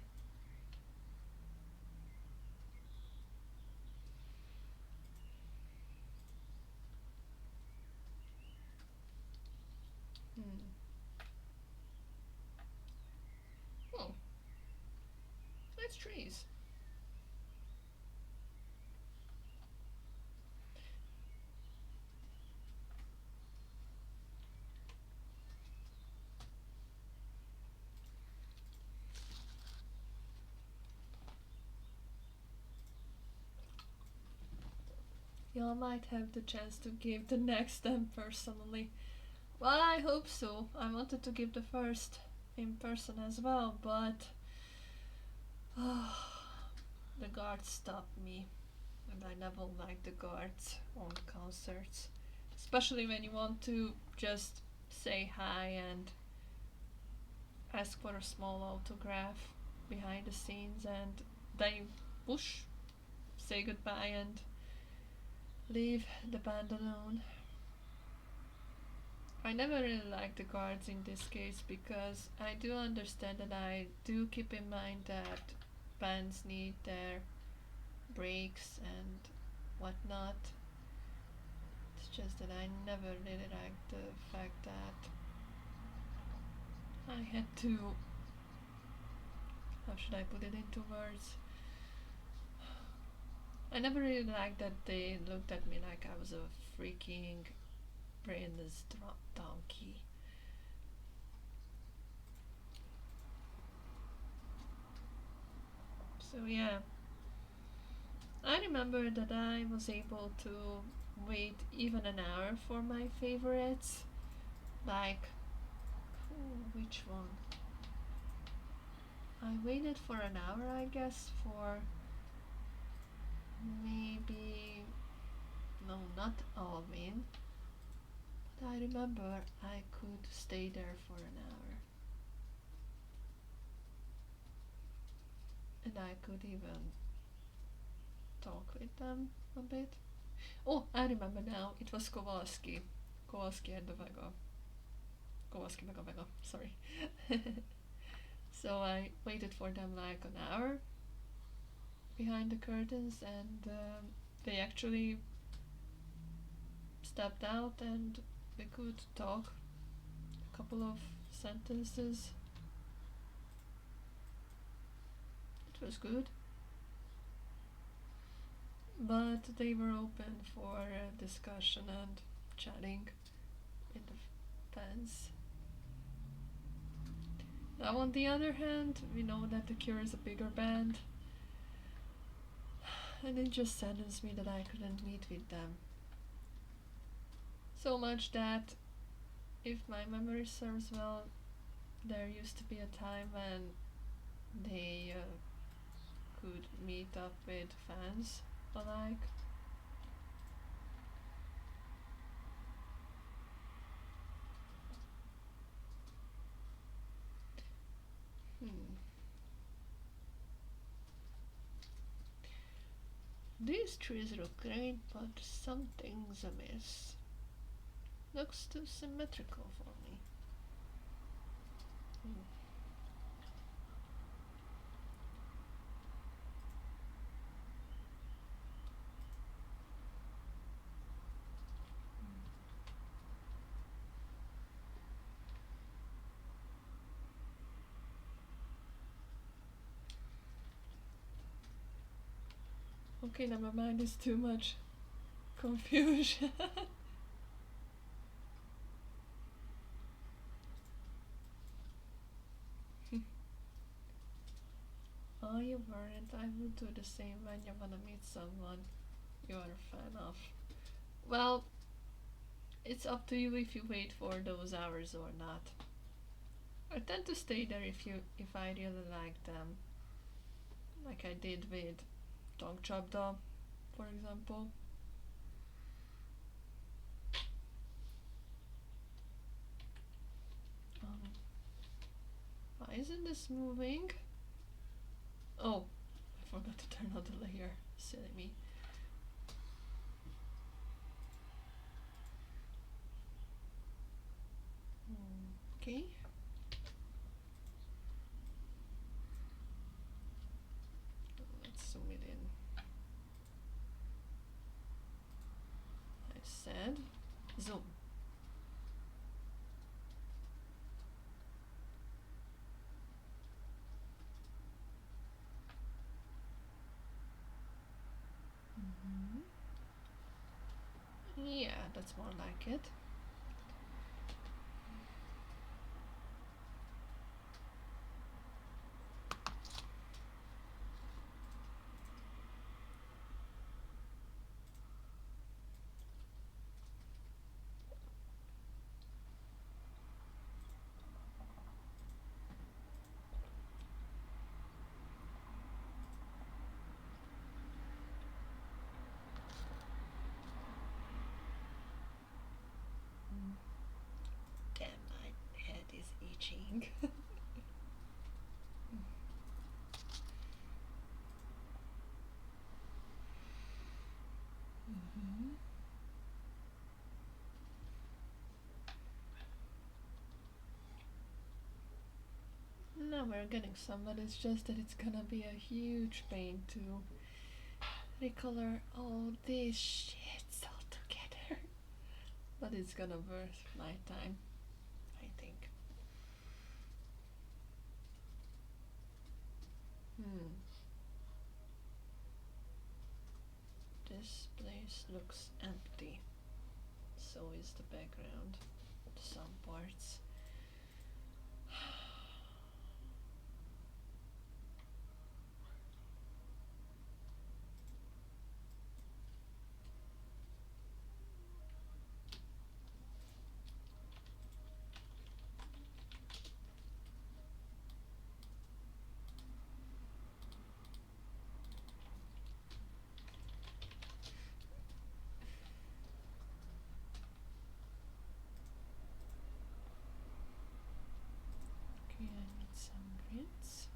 Hmm. Oh, nice trees. Yeah, I might have the chance to give the next them personally. Well, I hope so. I wanted to give the first in person as well, but the guards stopped me, and I never liked the guards on concerts. especially when you want to just say hi and ask for a small autograph behind the scenes, and then you push, say goodbye, and leave the band alone. I never really liked the guards in this case because I do understand and I do keep in mind that bands need their breaks and whatnot. It's just that I never really liked the fact that I had to. How should I put it into words? I never really liked that they looked at me like I was a freaking brainless donkey. So yeah, I remember that I was able to wait even an hour for my favorites. Like, which one? I waited for an hour, I guess, for maybe. No, not Alvin. But I remember I could stay there for an hour. And I could even talk with them a bit. Oh, I remember now. It was Kowalski. Kowalski and the Vega. Kowalski Mega Vega, sorry. So I waited for them like an hour behind the curtains, and they actually stepped out and we could talk a couple of sentences. It was good. But they were open for discussion and chatting in the fans. Now, on the other hand, we know that The Cure is a bigger band, and it just saddens me that I couldn't meet with them. So much that, if my memory serves well, there used to be a time when they could meet up with fans alike. Hmm. These trees look great, but something's amiss. Looks too symmetrical for me. Hmm. Okay, never mind, it's too much confusion. Oh, you weren't. I would do the same when you wanna meet someone you are a fan of. Well, it's up to you if you wait for those hours or not. I tend to stay there if I really like them, like I did with Dong Chabda, for example. Um, why isn't this moving? Oh, I forgot to turn on the layer. Silly me. Okay. Let's zoom it in. I said zoom. Yeah, that's more like it. Mhm. Now we're getting some, but it's just that it's gonna be a huge pain to recolor all these shits all together. But it's gonna worth my time, I think. This place looks empty. So is the background. Some parts. Okay, I need some grids.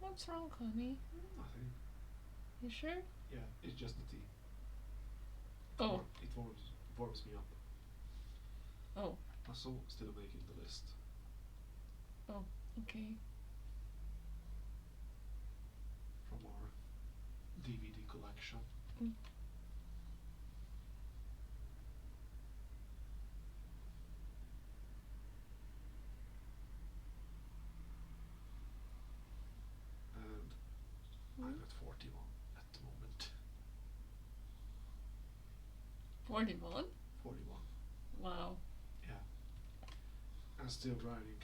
What's wrong, honey? Nothing. You sure? Yeah, it's just the tea. Oh. It warms me up. Oh. Also, still making the list. Oh, okay. From our DVD collection. Mm. And I'm at 41 at the moment. 41? 41. Wow. Yeah. And still writing.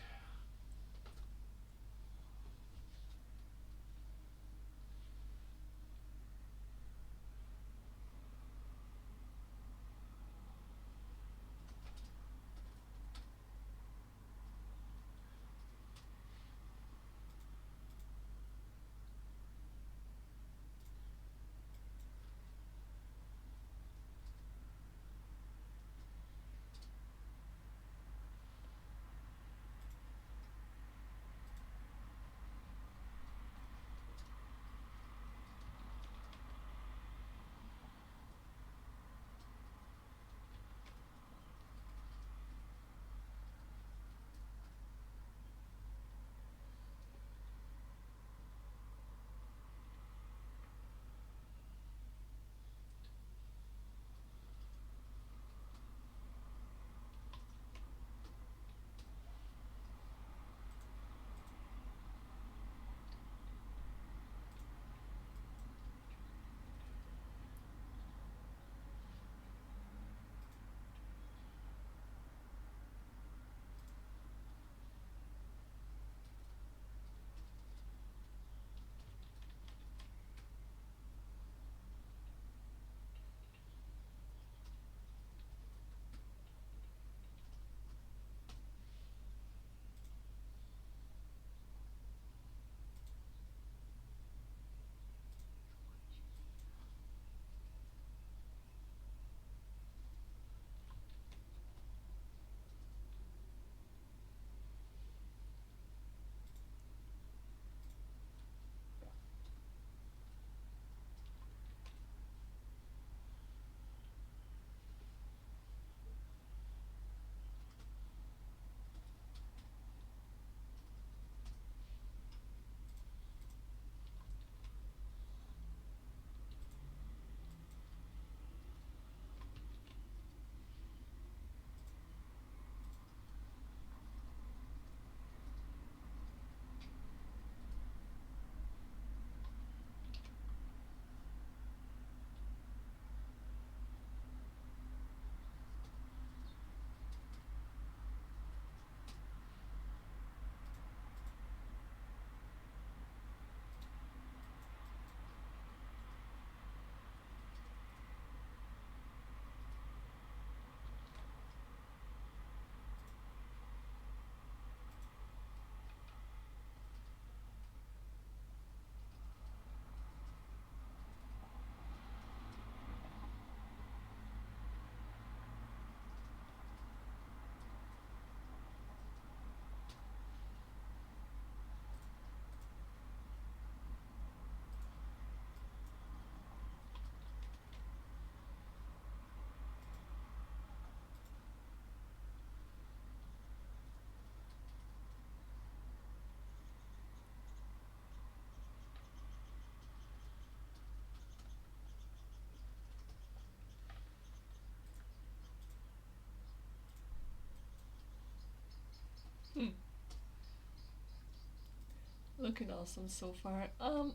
looking awesome so far.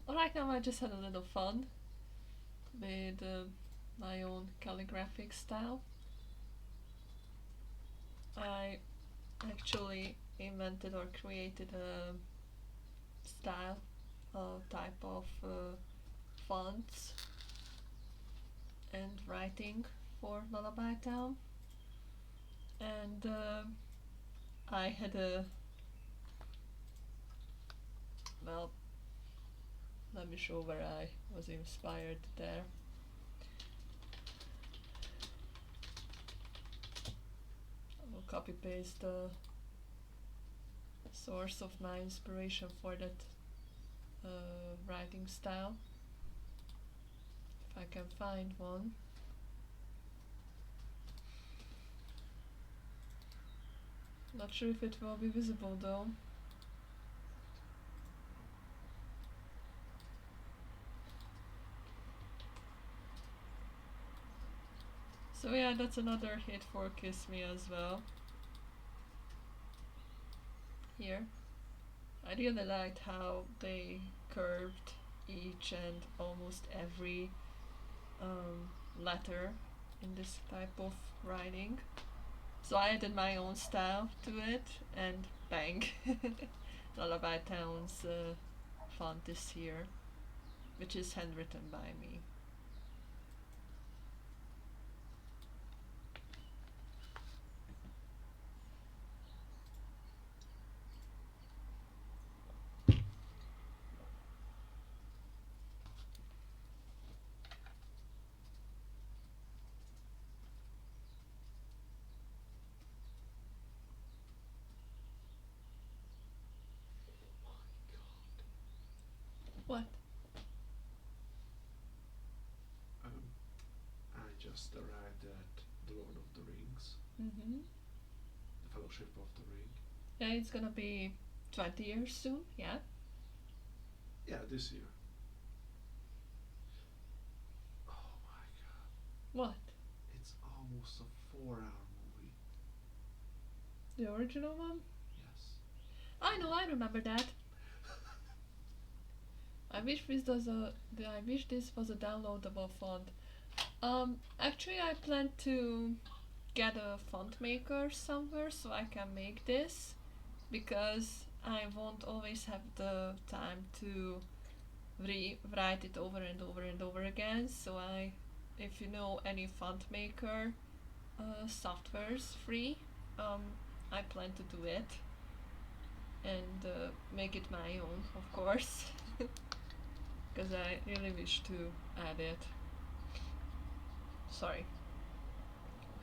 Right now I just had a little fun with my own calligraphic style. I actually invented or created a style, a type of fonts and writing for Lullaby Town, and I had a well. Let me show where I was inspired there. I will copy paste the source of my inspiration for that writing style, if I can find one. Not sure if it will be visible though. So yeah, that's another hit for Kiss Me as well. Here. I really liked how they curved each and almost every letter in this type of writing. So I added my own style to it, and bang! Lullaby Town's font is here, which is handwritten by me. What? Um, I just arrived at the Lord of the Rings, Mm-hmm. the Fellowship of the Ring. Yeah, it's gonna be 20 years soon, yeah? Yeah, this year. Oh my god, What? it's almost a 4-hour movie. The original one? Yes. I know, I remember that. I wish this was a downloadable font. Actually, I plan to get a font maker somewhere so I can make this, because I won't always have the time to rewrite it over and over and over again. So if you know any font maker softwares free, I plan to do it and make it my own, of course, because I really wish to add it. Sorry,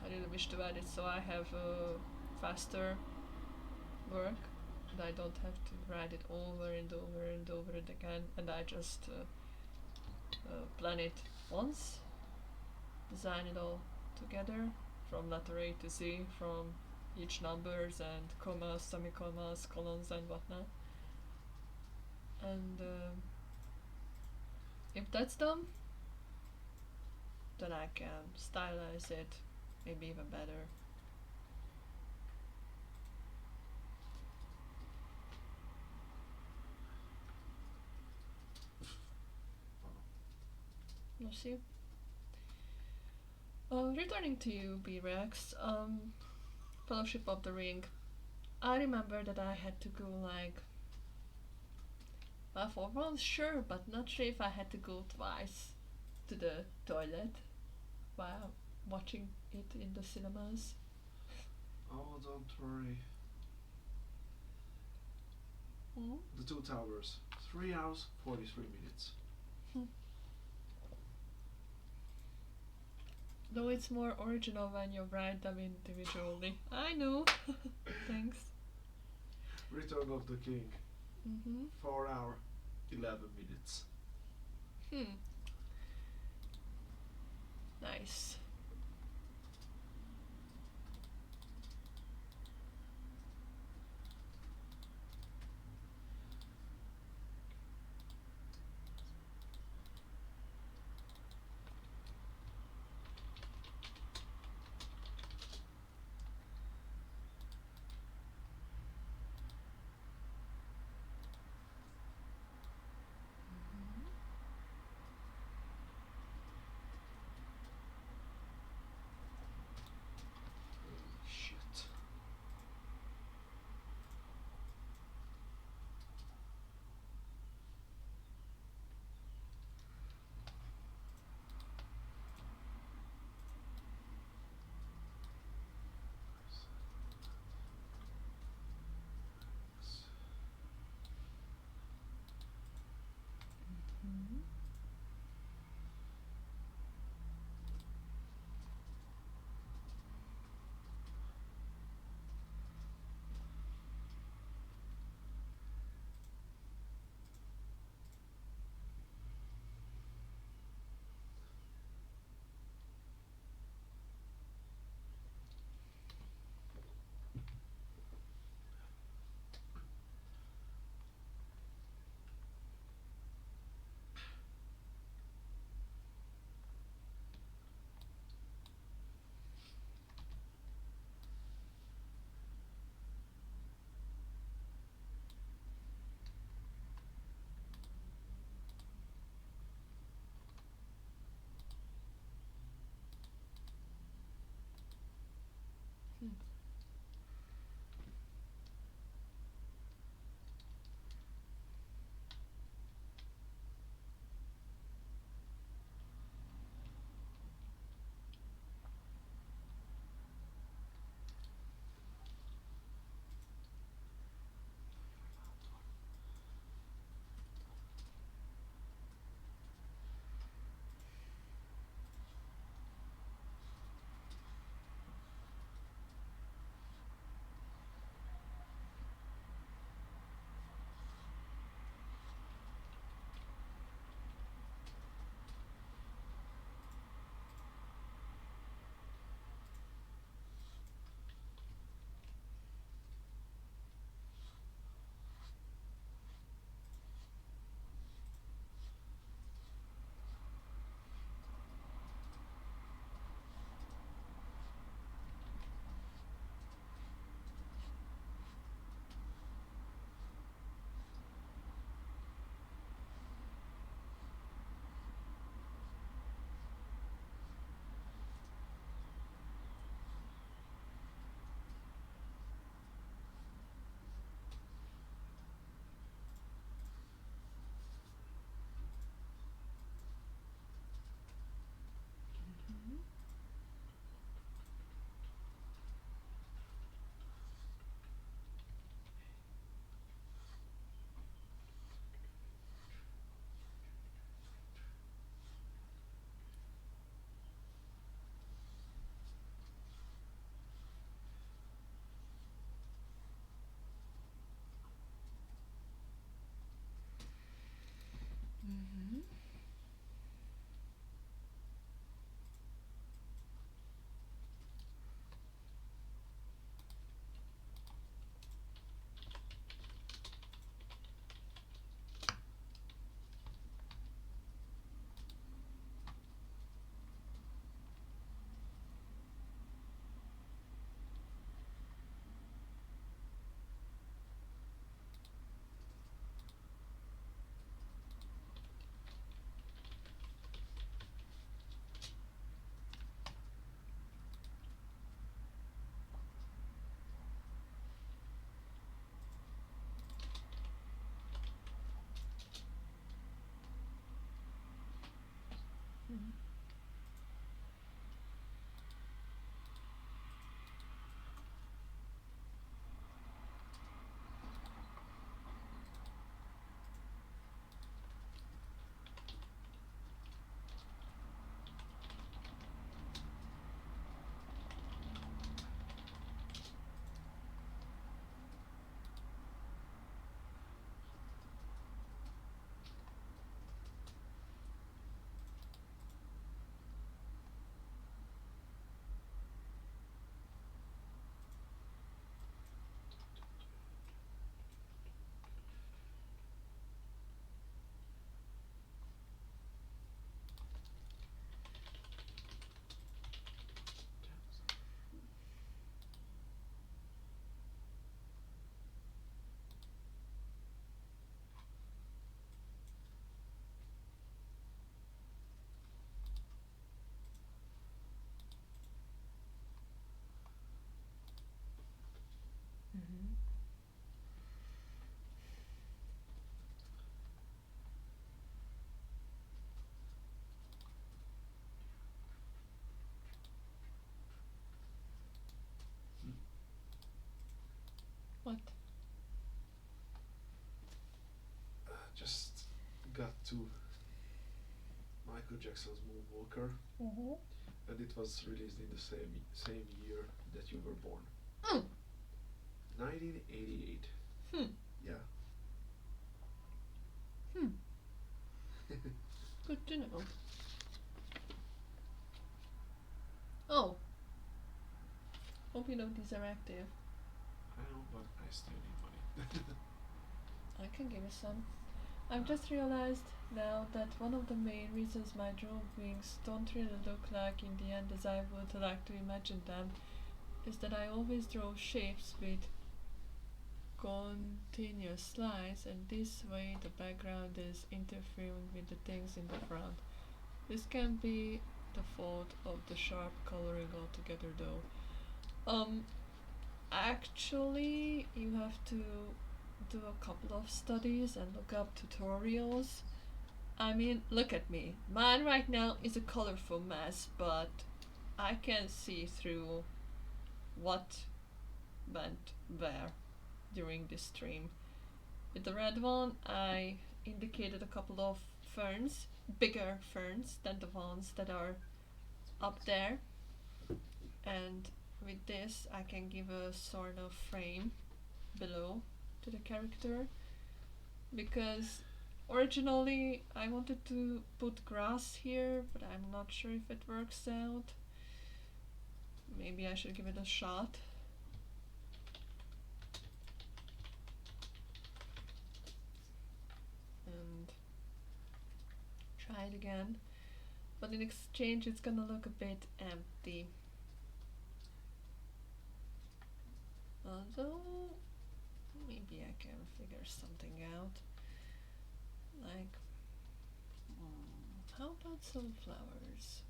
I really wish to add it so I have faster work, and I don't have to write it over and over and over it again, and I just plan it once, design it all together from letter A to Z, from each numbers and commas, semicolons, colons, and whatnot. And if that's done, then I can stylize it maybe even better. We'll see. Returning to you, B-Rex, Fellowship of the Ring. I remember that I had to go for once, sure, but not sure if I had to go twice to the toilet while watching it in the cinemas. Oh, don't worry. Mm? The Two Towers, 3 hours, 43 minutes. Though it's more original when you write them individually. I know. Thanks. Return of the King, Mm-hmm. 4 hour, 11 minutes. Nice. Mhm. Hmm. What? Just got to Michael Jackson's Moonwalker, Mhm. and it was released in the same year that you were born. Mm. 1988. Hmm. Yeah. Hmm. Good to know. Oh, hope you know these are active. I know, but I still need money. I can give you some. I've just realized now that one of the main reasons my drawings don't really look like in the end as I would like to imagine them is that I always draw shapes with continuous lines, and this way the background is interfering with the things in the front. This can be the fault of the sharp coloring altogether though. Actually, you have to do a couple of studies and look up tutorials. I mean, look at me. Mine right now is a colorful mess, but I can see through what went where during this stream. With the red one, I indicated a couple of ferns, bigger ferns than the ones that are up there. And with this, I can give a sort of frame below to the character, because originally I wanted to put grass here, but I'm not sure if it works out. Maybe I should give it a shot. And try it again. But in exchange, it's gonna look a bit empty. Although, maybe I can figure something out. Like, how about some flowers?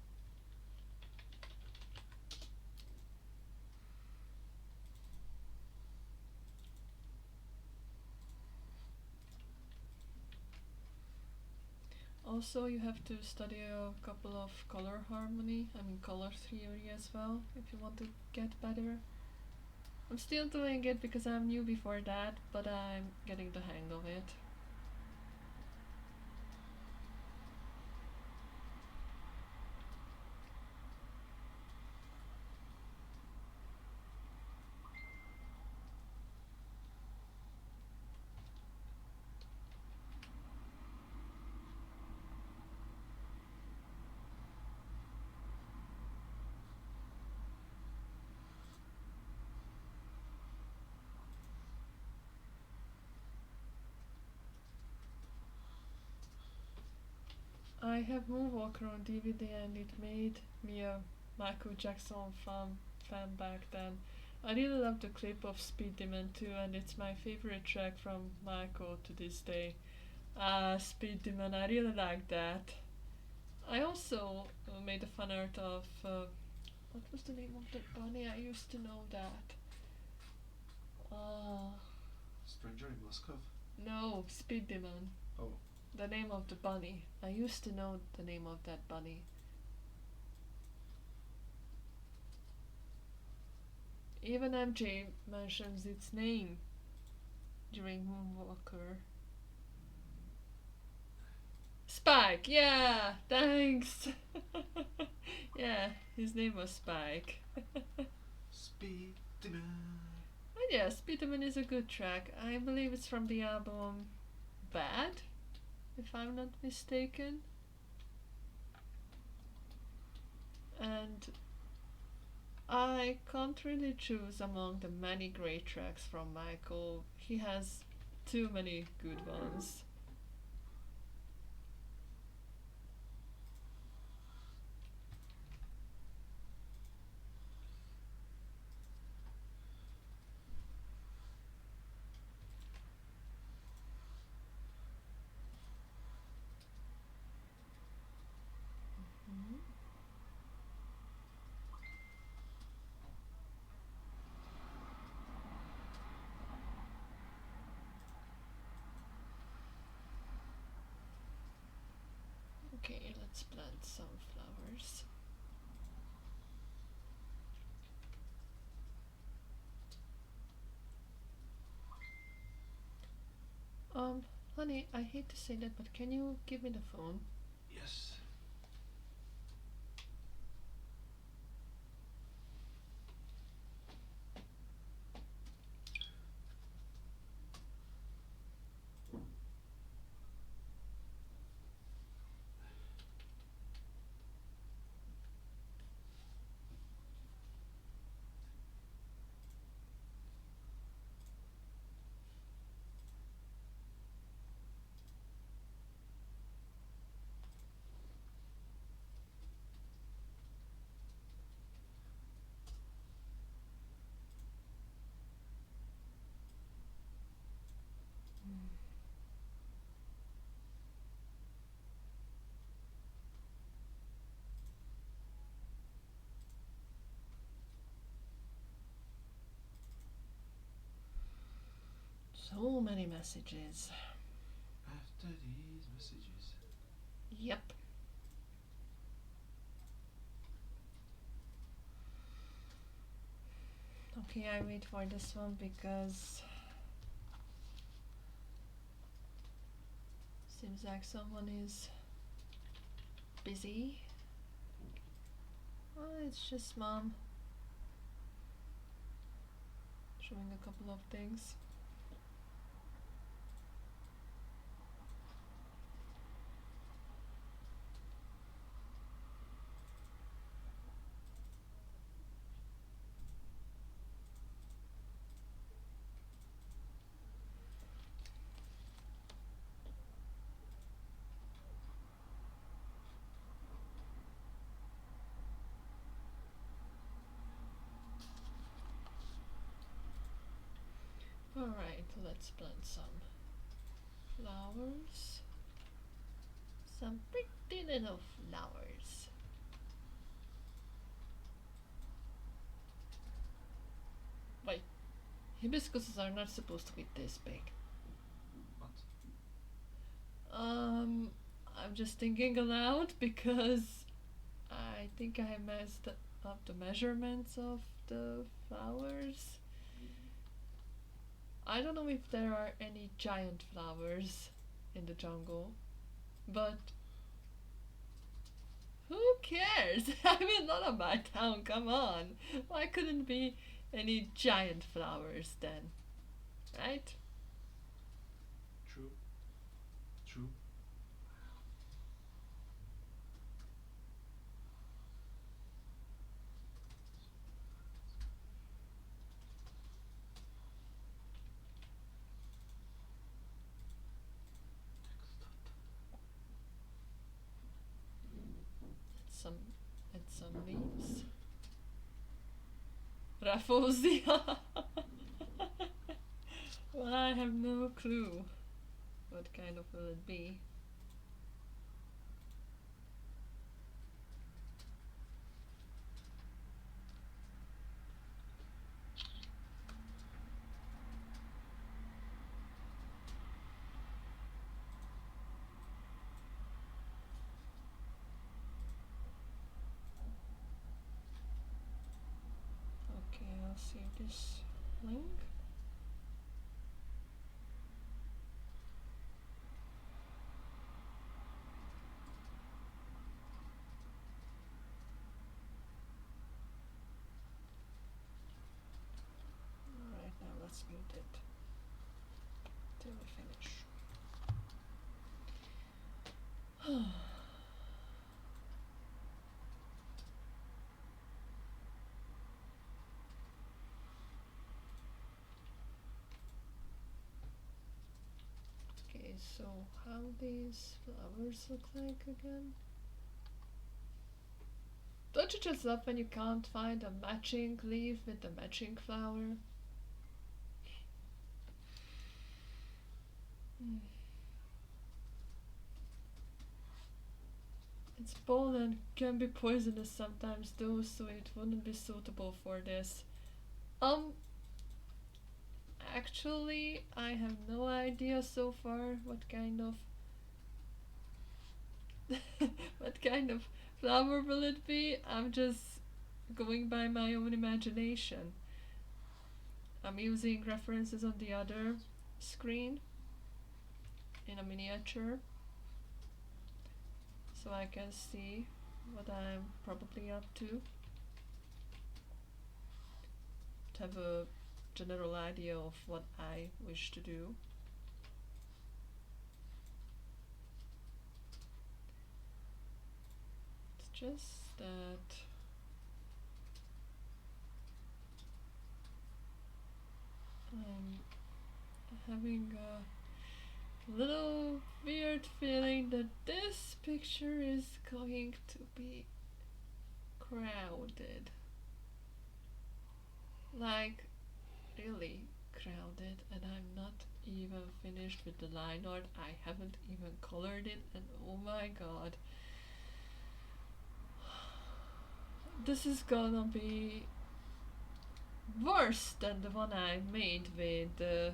Also, you have to study a couple of color harmony, color theory as well, if you want to get better. I'm still doing it because I'm new before that, but I'm getting the hang of it. I have Moonwalker on DVD and it made me a Michael Jackson fan back then. I really love the clip of Speed Demon too, and it's my favorite track from Michael to this day. Speed Demon, I really like that. I also made a fan art of what was the name of that bunny? I used to know that. Uh, Stranger in Moscow? no, Speed Demon. Oh. The name of the bunny. I used to know the name of that bunny. Even MJ mentions its name during Moonwalker. Spike, yeah, thanks. Yeah, his name was Spike. Speed Demon. And yeah, Spiderman is a good track. I believe it's from the album Bad, if I'm not mistaken. And I can't really choose among the many great tracks from Michael. He has too many good ones. Mhm. let's plant some flowers. Honey, I hate to say that, but can you give me the phone? Yes. So many messages. After these messages. Yep. Okay, I wait for this one because seems like someone is busy. Oh, it's just mom showing a couple of things. Alright, let's plant some flowers. Some pretty little flowers. Wait, hibiscuses are not supposed to be this big. What? I'm just thinking aloud because I think I messed up the measurements of the flowers. I don't know if there are any giant flowers in the jungle, but who cares? I mean, not on my town, come on. Why couldn't be any giant flowers then? Right? True. True. It's some leaves. Rafflesia. Well, I have no clue what kind of will it be. Okay, I'll save this link. Alright, now let's mute it till we finish. Okay, so how these flowers look like again? Don't you just love when you can't find a matching leaf with a matching flower? Its pollen can be poisonous sometimes though, so it wouldn't be suitable for this. Actually, I have no idea so far what kind of what kind of flower will it be? I'm just going by my own imagination. I'm using references on the other screen in a miniature so I can see what I'm probably up to have a general idea of what I wish to do. It's just that I'm having a little weird feeling that this picture is going to be crowded. Like, really crowded, and I'm not even finished with the line art. I haven't even colored it, and oh my god. This is gonna be worse than the one I made with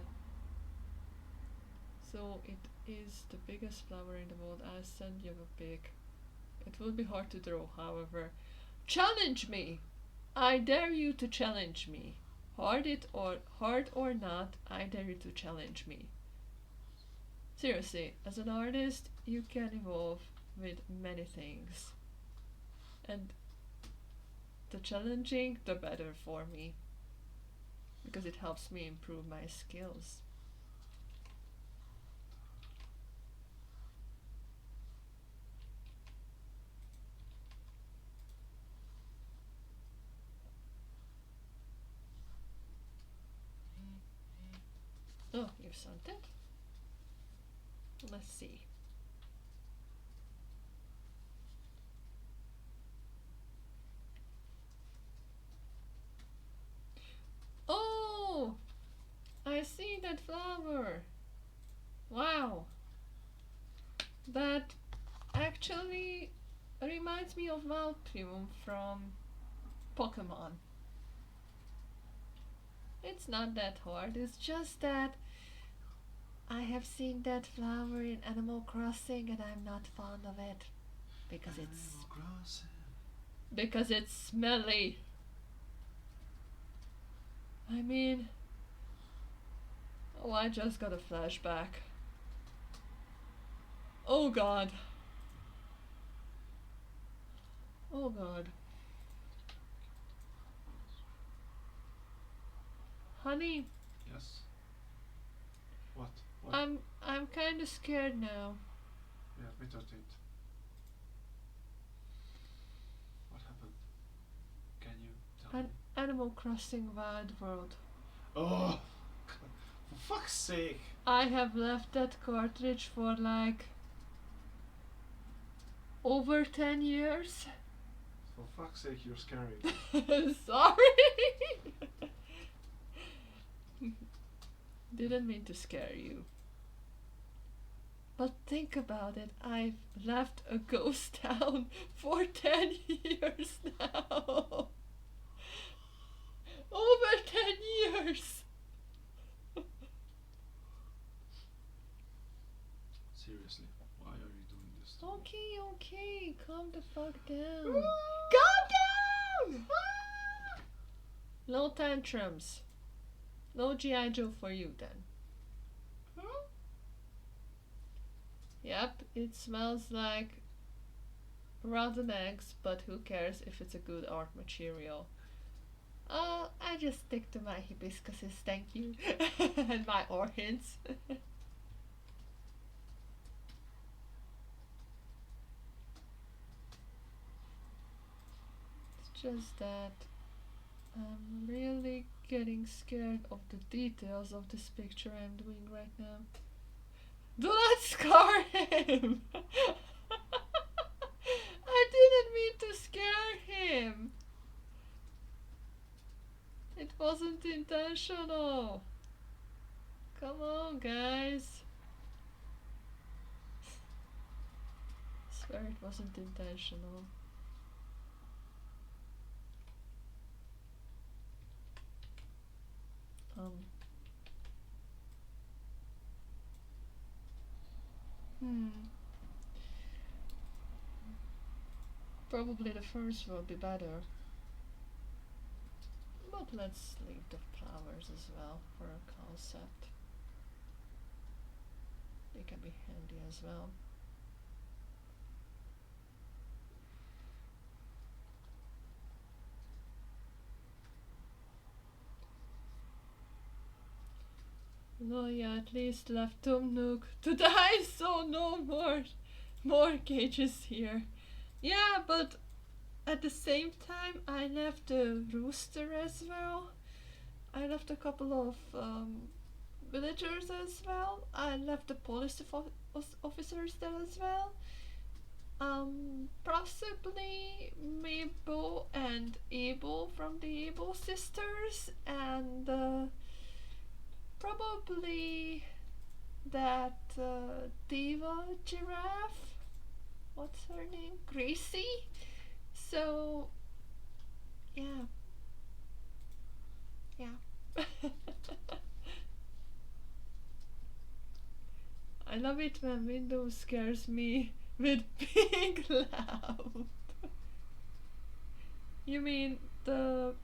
so it is the biggest flower in the world. I'll send you a pic. It will be hard to draw, however. Challenge me! I dare you to challenge me. Hard or not, I dare you to challenge me. Seriously, as an artist, you can evolve with many things. And the challenging, the better for me. Because it helps me improve my skills. Oh, you've sent it? Let's see. Oh! I see that flower! Wow! That actually reminds me of Valtrium from Pokemon. It's not that hard, it's just that I have seen that flower in Animal Crossing and I'm not fond of it because it's smelly. I mean, oh, I just got a flashback. Oh god. Oh god. Honey, Yes. What? I'm kind of scared now. Yeah, me too. What happened? Can you tell me? Animal Crossing Wild World. Oh, for fuck's sake! I have left that cartridge for like over 10 years. For fuck's sake, you're scary. Sorry. Didn't mean to scare you. But think about it, I've left a ghost town for 10 years now. Over 10 years. Seriously, why are you doing this to me? Okay, calm the fuck down. Calm down! No tantrums. No G.I. Joe for you then. Yep, it smells like rotten eggs, but who cares if it's a good art material. I just stick to my hibiscuses, thank you. And my orchids. It's just that I'm really getting scared of the details of this picture I'm doing right now. Do not scar him! I didn't mean to scare him! It wasn't intentional! Come on, guys! I swear it wasn't intentional. Hmm. Probably the first will be better. But let's leave the flowers as well for a concept. They can be handy as well. No, yeah, at least left Tom Nook to die, so no more cages here. Yeah, but at the same time, I left the rooster as well. I left a couple of villagers as well. I left the police officers there as well. Possibly Mabel and Abel from the Abel sisters, and probably that diva giraffe. What's her name? Gracie. So, yeah, yeah. I love it when Windows scares me with being loud. You mean the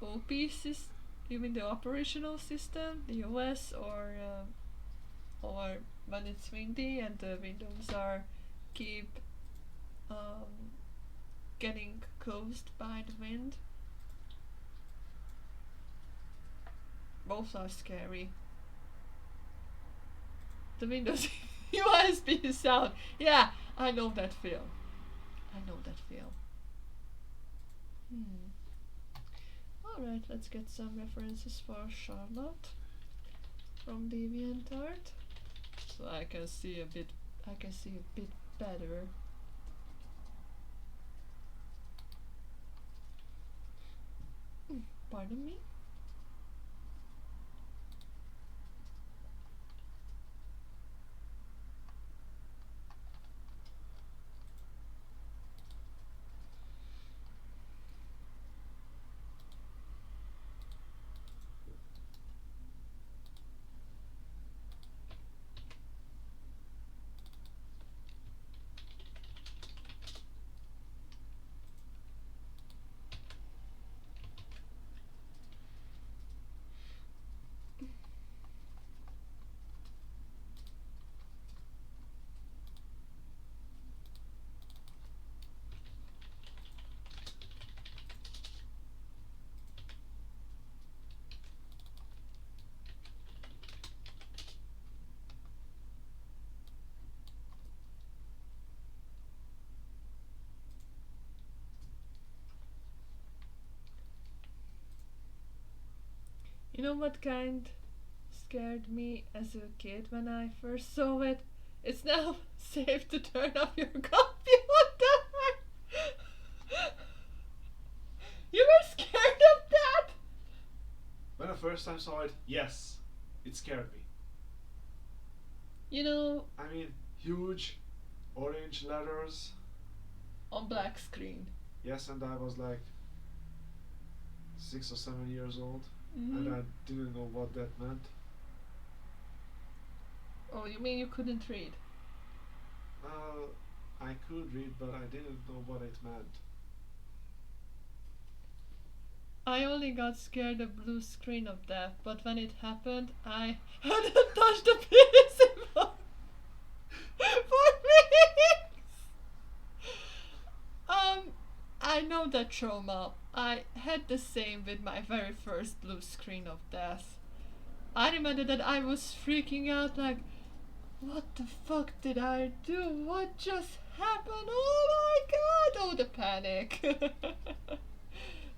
OP system? You mean the operational system, the OS, or when it's windy and the windows are keep um, getting closed by the wind? Both are scary. The Windows USB sound. Yeah, I know that feel. I know that feel. Alright, let's get some references for Charlotte from DeviantArt. So I can see a bit better. Pardon me? You know what kind scared me as a kid when I first saw it? It's now safe to turn off your computer. You were scared of that? When I first time saw it, yes, it scared me. You know, I mean, huge orange letters. on black screen. Yes, and I was like 6 or 7 years old, Mm-hmm. and I didn't know what that meant. Oh, you mean you couldn't read? I could read, but I didn't know what it meant. I only got scared of blue screen of death, but when it happened, I hadn't touched the PC for weeks. I know that trauma. I had the same with my very first blue screen of death. I remember that I was freaking out like, what the fuck did I do? What just happened? Oh my god! Oh, the panic.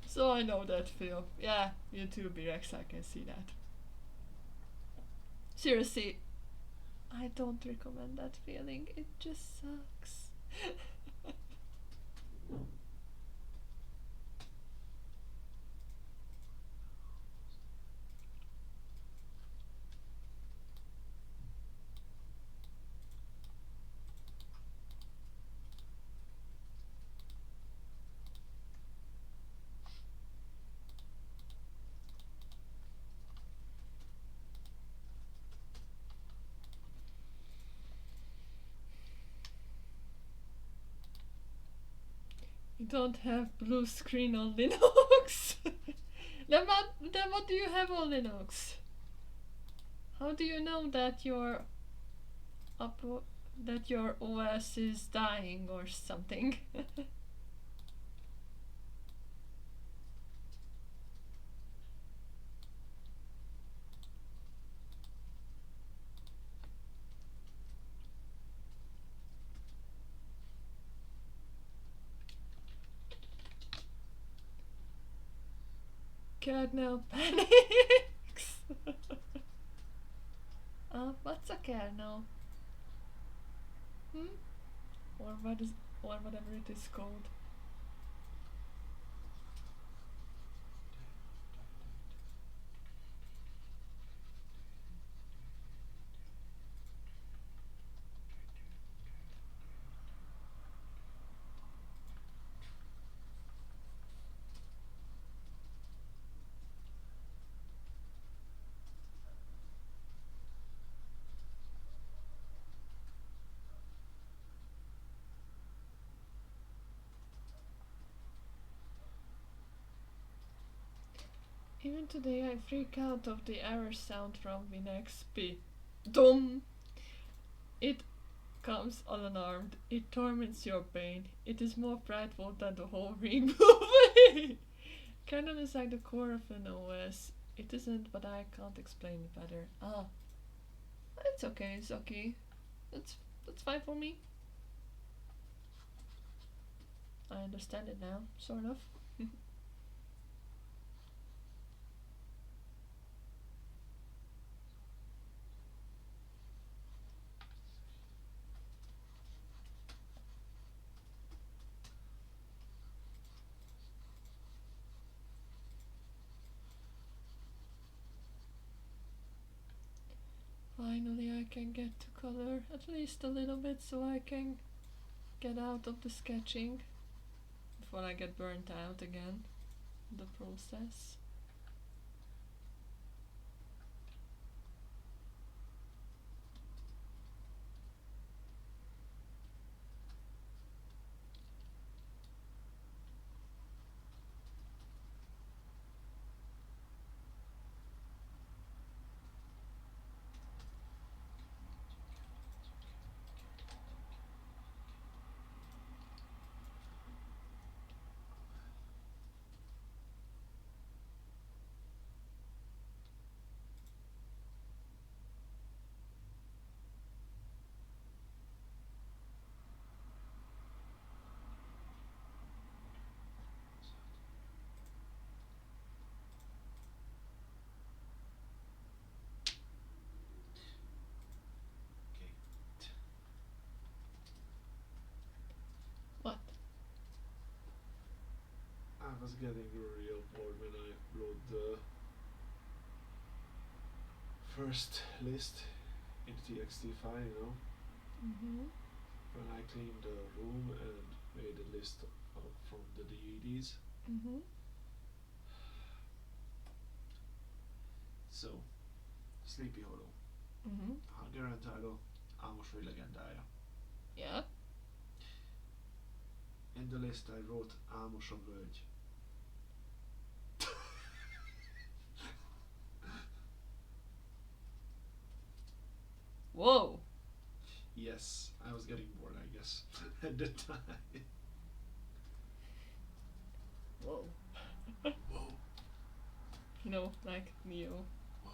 So I know that feel. Yeah, you too, B-Rex, I can see that. Seriously, I don't recommend that feeling. It just sucks. You don't have blue screen on Linux. Then what do you have on Linux? How do you know that up that your OS is dying or something? Kernel panics. What's a kernel? Hmm? Or whatever it is called. Even today I freak out of the error sound from WinXP. Dum! It comes unarmed. It torments your brain. It is more frightful than the whole Ring movie. Canon is like the core of an OS. It isn't, but I can't explain it better. It's okay, Zucky. That's fine for me. I understand it now, sort of. Finally, I can get to color at least a little bit so I can get out of the sketching before I get burnt out again in the process. Okay. What? I was getting real bored when I wrote the first list in TXT file, you know? Mm-hmm. When I cleaned the room and made a list from the DVDs. Mm-hmm. So, Sleepy Hollow. Mm-hmm. Hungarian title, Álmosföld legendája. Yeah. In the list I wrote Álmos a völgy. Whoa. Yes, I was getting bored, I guess, at the time. Whoa. Whoa, You know, like Neo. whoa.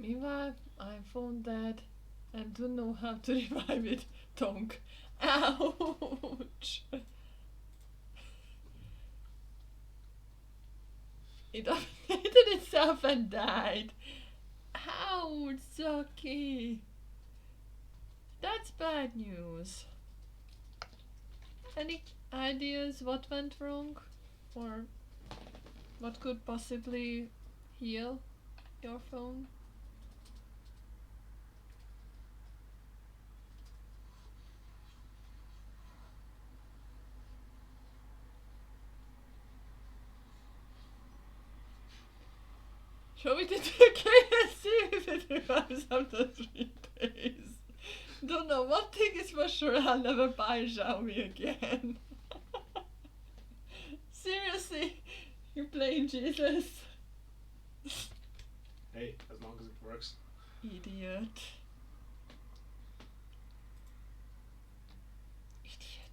Meanwhile, I found that and don't know how to revive it. Tonk. Ouch! It updated itself and died. Ouch, Zaki. That's bad news. Any ideas what went wrong? Or what could possibly heal your phone? Show it into the and see if it revives after 3 days. Don't know, one thing is for sure, I'll never buy Xiaomi again. Seriously, you're playing Jesus. Hey, as long as it works. Idiot. Idiot.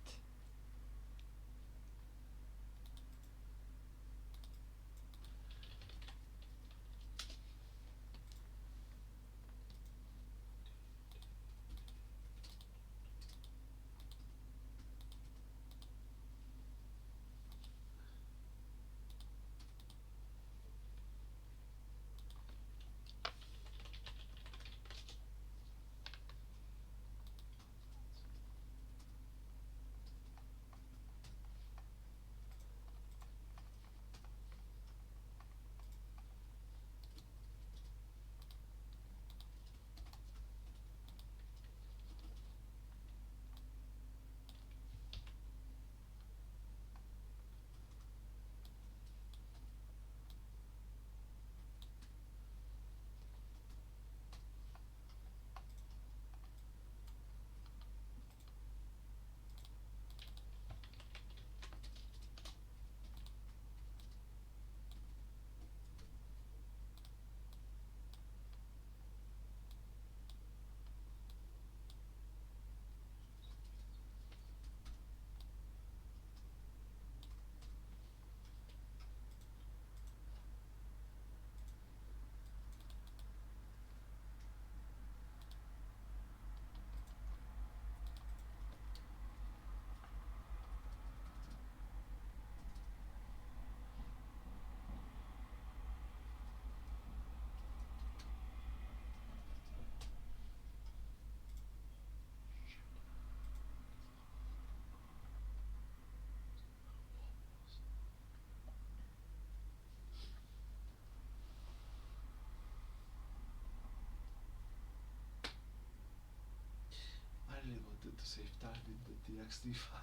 I really wanted to save time with the TXT file.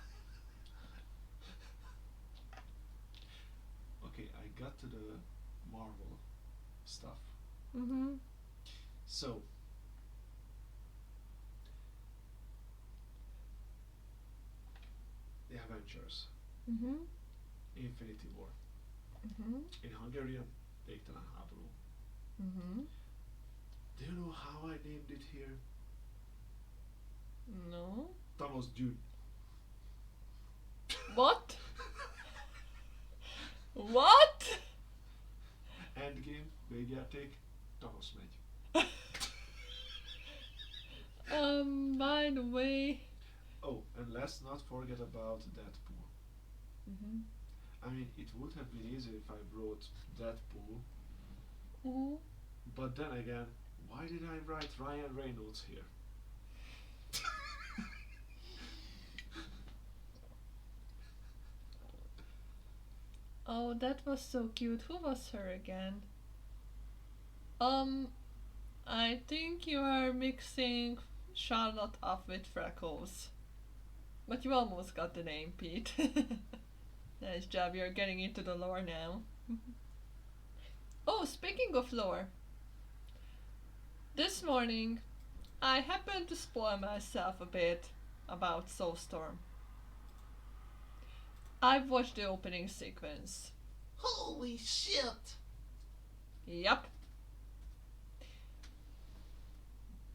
Okay, I got to the Marvel stuff. Mm-hmm. So, the Avengers, Mm-hmm. Infinity War. Mm-hmm. In Hungarian, végtelen háború. Mm-hmm. Do you know how I named it here? No. Thanos dude. What? What? Endgame, végjáték, Thanos megy. By the way. Oh, and let's not forget about Deadpool. Mm-hmm. I mean, it would have been easier if I wrote Deadpool, Mm-hmm. but then again, why did I write Ryan Reynolds here? Oh, that was so cute. Who was her again? I think you are mixing Charlotte up with Freckles. But you almost got the name, Pete. Nice job, you're getting into the lore now. Oh, speaking of lore. This morning, I happened to spoil myself a bit about Soulstorm. I've watched the opening sequence. Holy shit! Yup.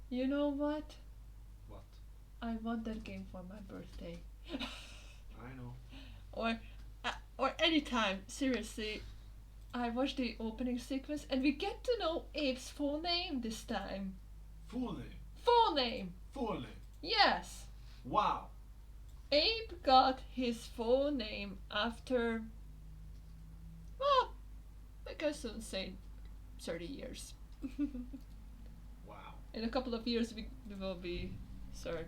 You know what? What? I want that game for my birthday. I know. or anytime. Seriously, I watched the opening sequence and we get to know Abe's full name this time. Full name. Full name! Full name. Yes! Wow. Abe got his full name after, well, I can soon say 30 years. Wow. In a couple of years we will be, sorry,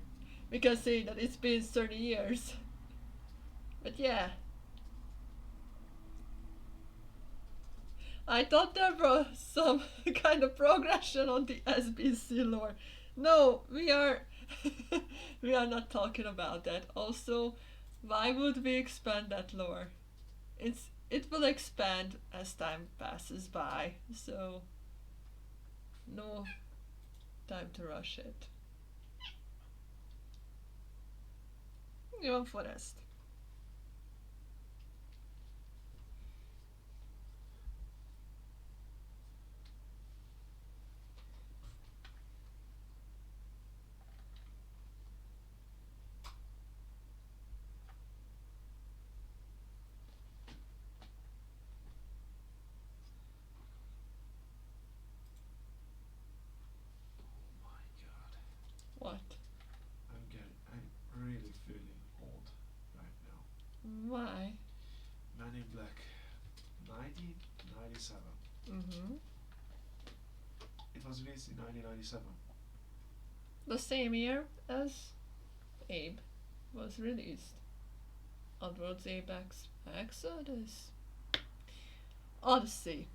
we can say that it's been 30 years. But yeah. I thought there was some kind of progression on the SBC lore. No, we are we are not talking about that. Also, why would we expand that lore? It will expand as time passes by, so no time to rush it. Even Forest. Oh my god. What? I'm really feeling old right now. Why? Man in Black. 1997. Mm-hmm. It was released in 1997. The same year as Abe was released. Oddworld's Apex Exodus. Odyssey.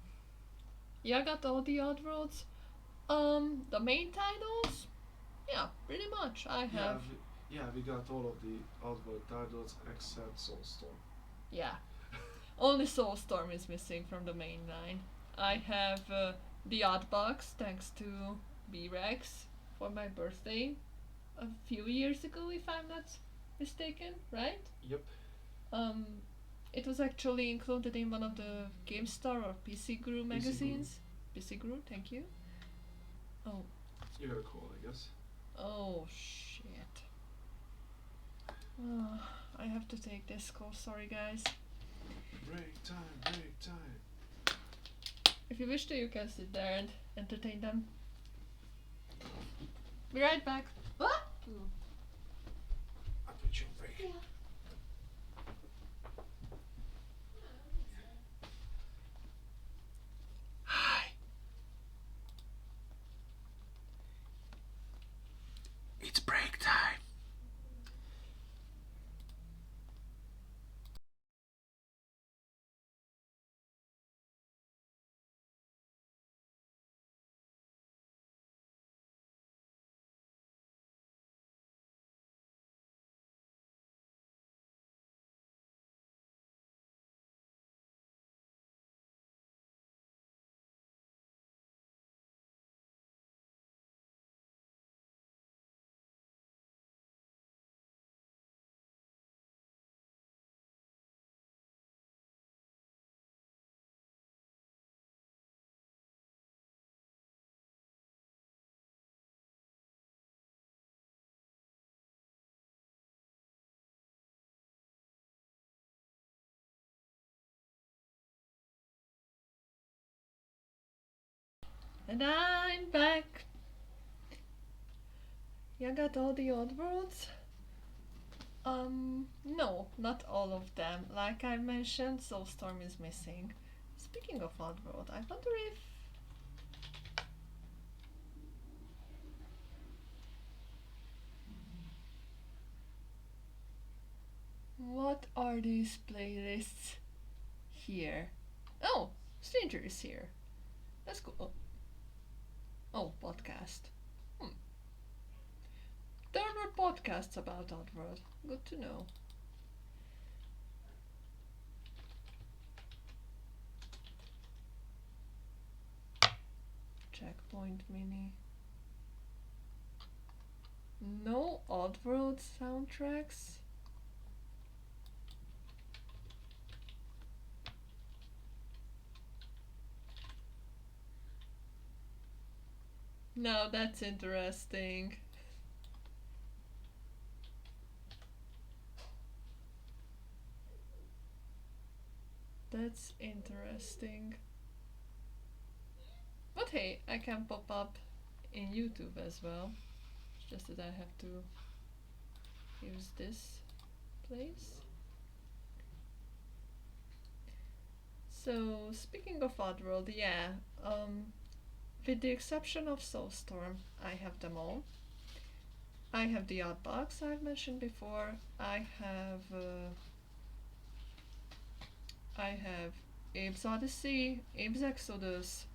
Yeah, I got all the Oddworlds. The main titles? Yeah, pretty much. I have. We got all of the Outworld titles except Soulstorm. Yeah. Only Soulstorm is missing from the main line. I have the Oddbox thanks to B-Rex for my birthday a few years ago, if I'm not mistaken, right? Yep. Um, it was actually included in one of the GameStar or PC Guru magazines. PC Guru, thank you. Oh. You got a call, I guess. Oh shit. Oh, I have to take this call, sorry guys. Break time, break time. If you wish to, you can sit there and entertain them. Be right back. What? I'll put you on break. Yeah. Hi. It's break time. And I'm back. You got all the odd worlds? No, not all of them. Like I mentioned, Soulstorm is missing. Speaking of Oddworld, I wonder if... What are these playlists here? Oh, Stranger is here. That's cool. Oh, podcast. There were podcasts about Oddworld. Good to know. Checkpoint Mini. No Oddworld soundtracks? Now that's interesting. That's interesting. But hey, I can pop up in YouTube as well. It's just that I have to use this place. So speaking of Oddworld, yeah, with the exception of Soulstorm, I have them all. I have the Oddbox I've mentioned before. I have Abe's Odyssey, Abe's Exodus,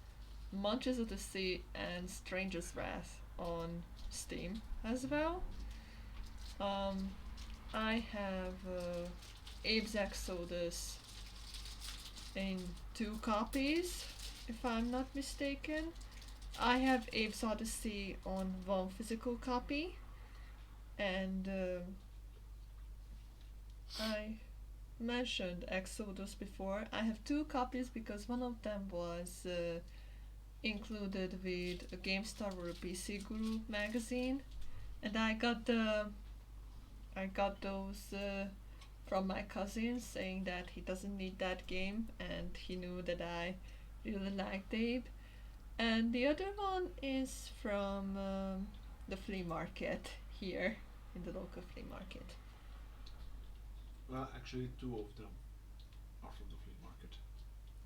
Munch's Odyssey, and Stranger's Wrath on Steam as well. Um, I have Abe's Exodus in 2 copies, if I'm not mistaken. I have Abe's Odyssey on 1 physical copy, and I mentioned Exodus before. I have 2 copies because one of them was included with a GameStar or a PC Guru magazine, and I got those from my cousin saying that he doesn't need that game and he knew that I really liked Abe. And the other one is from the flea market here in the local flea market. Well, actually, two of them are from the flea market.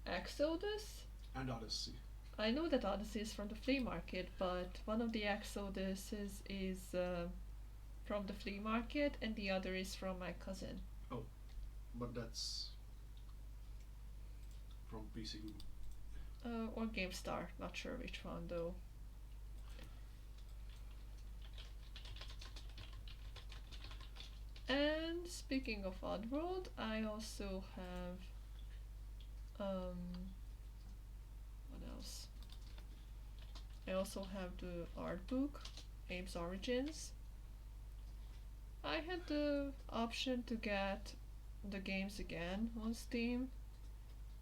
Exodus? And Odyssey. I know that Odyssey is from the flea market, but one of the Exoduses is from the flea market and the other is from my cousin. Oh, but that's from PC Guru. Or GameStar, not sure which one though. And speaking of Oddworld, I also have what else? I also have the art book, Abe's Origins. I had the option to get the games again on Steam,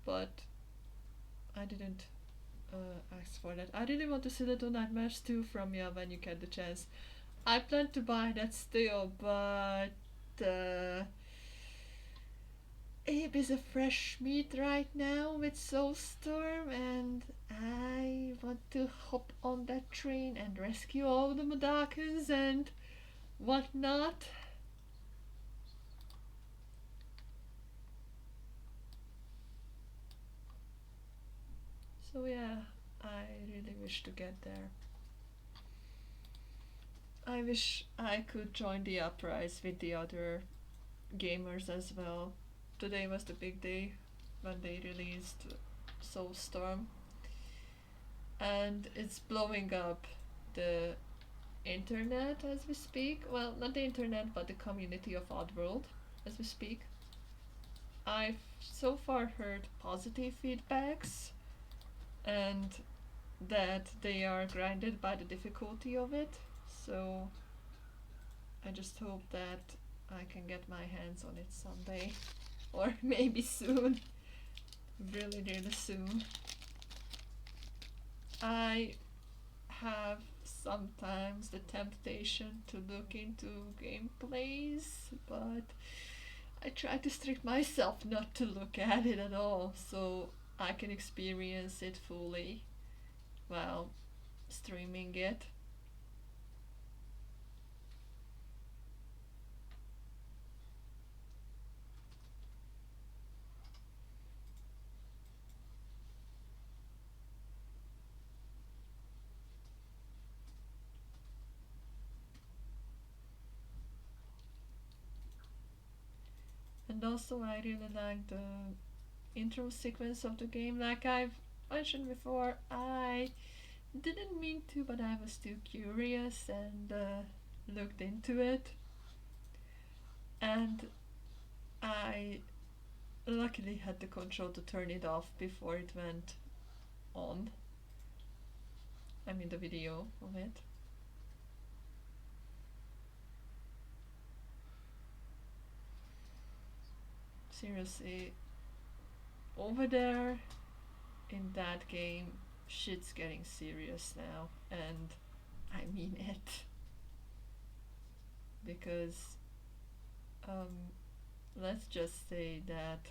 but I didn't ask for that. I really want to see Little Nightmares 2 from you when you get the chance. I plan to buy that still, but Abe is a fresh meat right now with Soulstorm, and I want to hop on that train and rescue all the Madakans and whatnot. So yeah, I really wish to get there. I wish I could join the uprise with the other gamers as well. Today was the big day when they released Soulstorm, and it's blowing up the internet as we speak. Well, not the internet, but the community of Oddworld as we speak. I've so far heard positive feedbacks, and that they are grinded by the difficulty of it. So I just hope that I can get my hands on it someday, or maybe soon, really, really soon. I have sometimes the temptation to look into gameplays, but I try to strict myself not to look at it at all so I can experience it fully while streaming it. And also, I really like the intro sequence of the game. Like I've mentioned before, I didn't mean to, but I was too curious and looked into it. And I luckily had the control to turn it off before it went on. I mean, the video of it. Seriously, over there in that game, shit's getting serious now, and I mean it. Because, let's just say that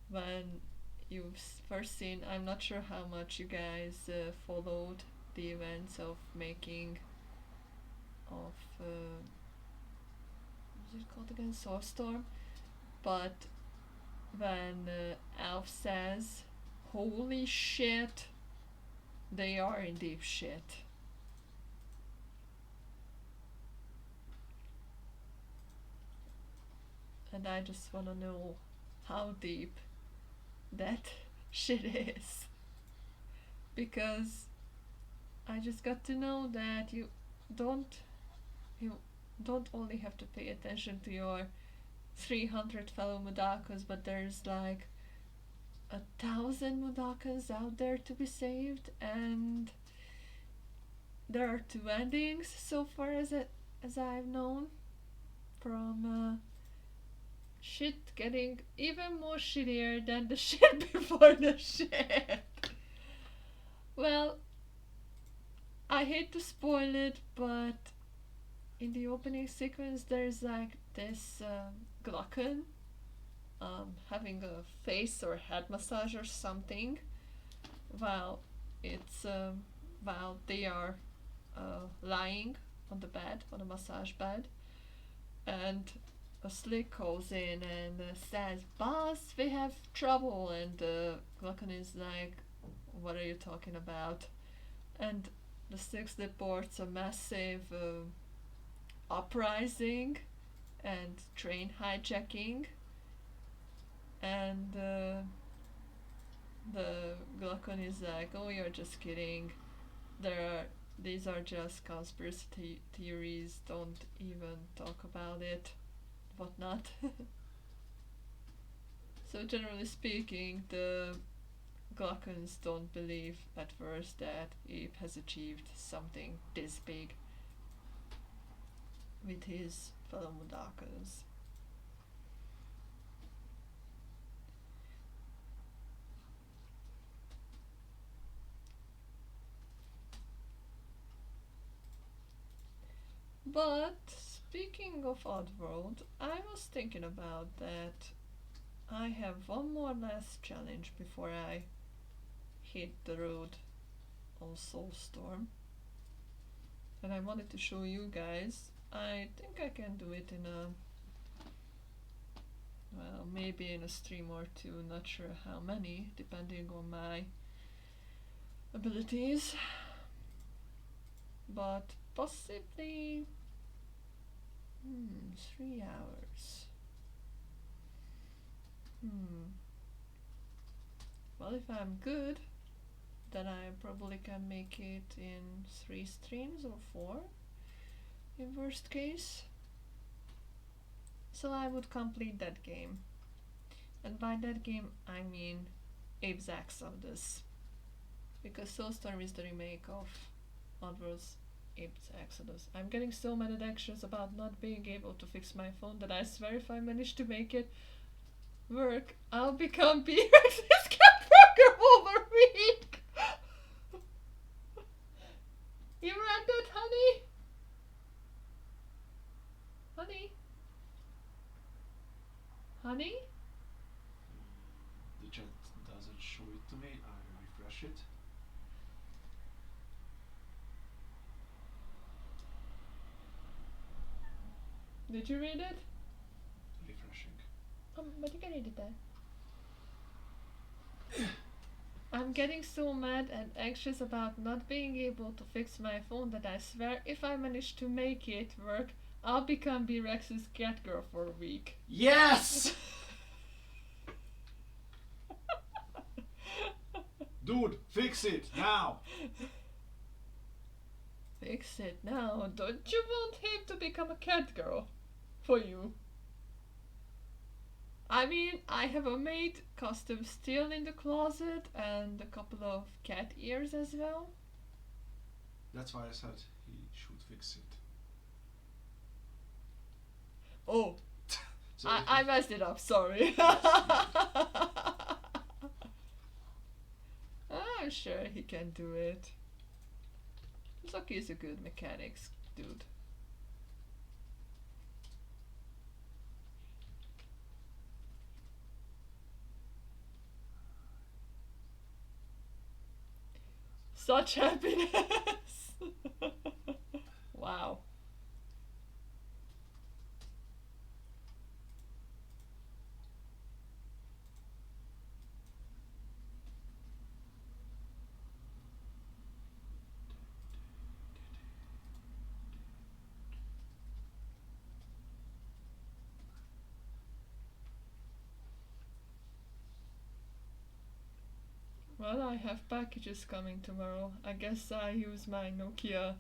when you've first seen, I'm not sure how much you guys followed the events of making of what's it called again, Soulstorm, but when Alf says, "Holy shit," they are in deep shit. And I just wanna know how deep that shit is. Because I just got to know that don't you don't only have to pay attention to your 300 fellow Mudakas, but there's like 1,000 Mudakas out there to be saved, and there are two endings so far as I've known, from shit getting even more shittier than the shit before the shit. Well, I hate to spoil it, but in the opening sequence there's like this Glocken having a face or head massage or something while while they are lying on the bed, on a massage bed, and a slick calls in and says, "Boss, we have trouble," and Glocken is like, "What are you talking about?" And the six reports a massive uprising and train hijacking, and the Glocken is like, "Oh, you're just kidding. These are just conspiracy theories. Don't even talk about it, whatnot." So generally speaking, the Glockens don't believe at first that Abe has achieved something this big with his fellow Mudakas. But speaking of Oddworld, I was thinking about that I have one more last challenge before I hit the road on Soulstorm. And I wanted to show you guys. I think I can do it in a, well, maybe in a stream or two, not sure how many, depending on my abilities. But possibly 3 hours. Well, if I'm good, then I probably can make it in 3 streams or 4 in worst case. So I would complete that game. And by that game I mean Abe's Exodus. Because Soulstorm is the remake of Oddworld's Abe's Exodus. I'm getting so mad at actions about not being able to fix my phone that I swear if I manage to make it work, I'll become B-Rex's cat burger overweek. You read that, honey? Honey? Honey? The chat doesn't show it to me. I refresh it. Did you read it? Refreshing. But you can read it there. I'm getting so mad and anxious about not being able to fix my phone that I swear if I manage to make it work, I'll become B-Rex's cat girl for a week. Yes! Dude, fix it now! Fix it now. Don't you want him to become a cat girl for you? I mean, I have a maid costume still in the closet and a couple of cat ears as well. That's why I said he should fix it. Oh, So I messed it up, sorry. I'm sure he can do it. Zuki is a good mechanics dude. Such happiness. Wow. Well, I have packages coming tomorrow. I guess I use my Nokia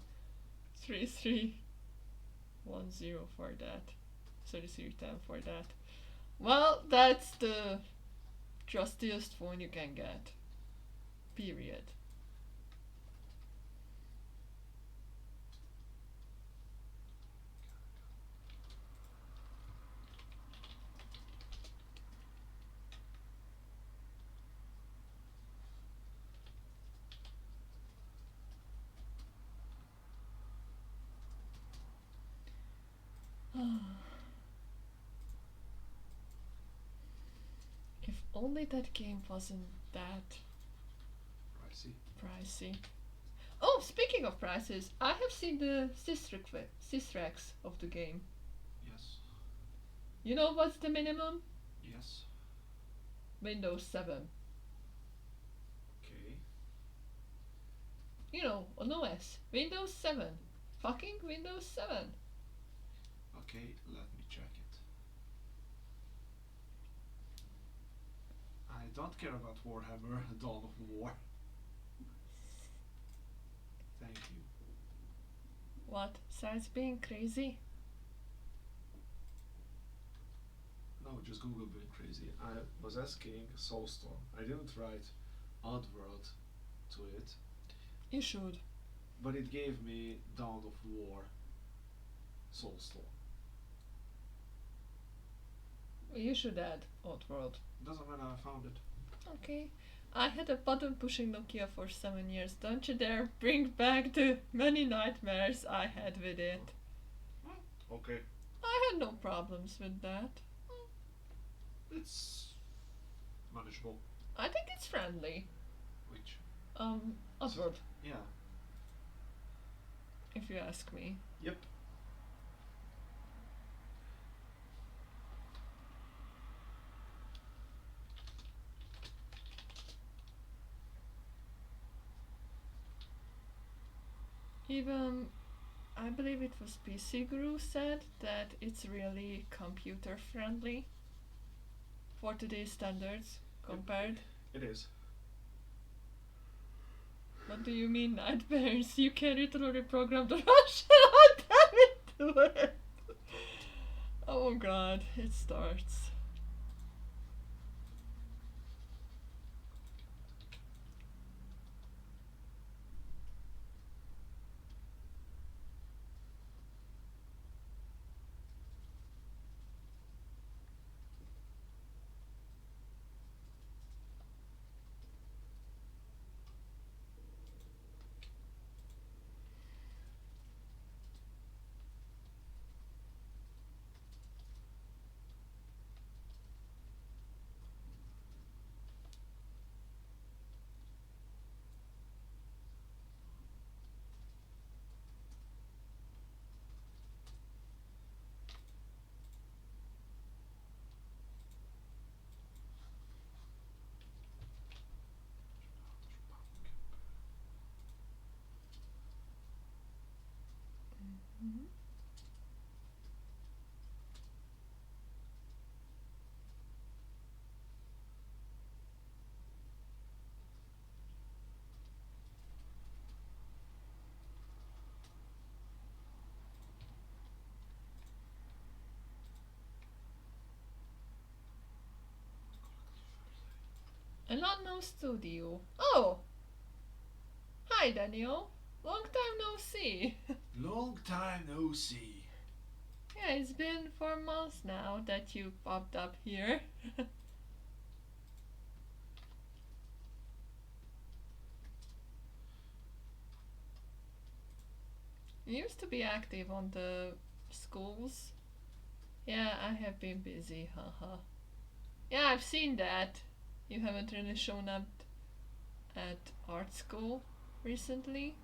3310 for that. 3310 for that. Well, that's the trustiest phone you can get. Period. If only that game wasn't that Pricey. pricey. Oh, speaking of prices, I have seen the systrax of the game. Yes. You know what's the minimum? Yes. Windows 7. Okay. You know, on OS. Windows 7. Fucking Windows 7. Okay, let me check it. I don't care about Warhammer, Dawn of War. Thank you. What? Besides being crazy? No, just Google being crazy. I was asking Soulstorm. I didn't write Oddworld to it, You should. but it gave me Dawn of War Soulstorm. You should add Oddworld. Doesn't matter, I found it. Okay. I had a button pushing Nokia for 7 years. Don't you dare bring back the many nightmares I had with it. Okay. I had no problems with that. It's manageable. I think it's friendly. Which? Oddworld, Yeah. if you ask me. Yep. Even, I believe it was PC Guru said that it's really computer friendly for today's standards compared. It is. What do you mean nightmares? You can literally program the Russian damn it to it. Oh god, it starts. Mhm. An unknown studio. Oh! Hi, Daniel. Long time no see. Long time no see. Yeah, it's been 4 months now that you popped up here. You used to be active on the schools. Yeah, I have been busy, haha. Yeah, I've seen that. You haven't really shown up at art school. recently.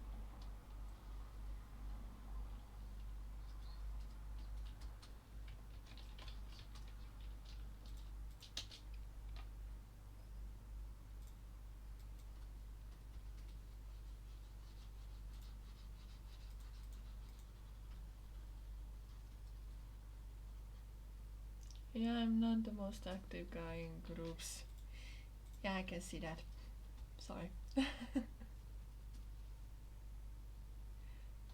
Yeah, I'm not the most active guy in groups. Yeah, I can see that. Sorry.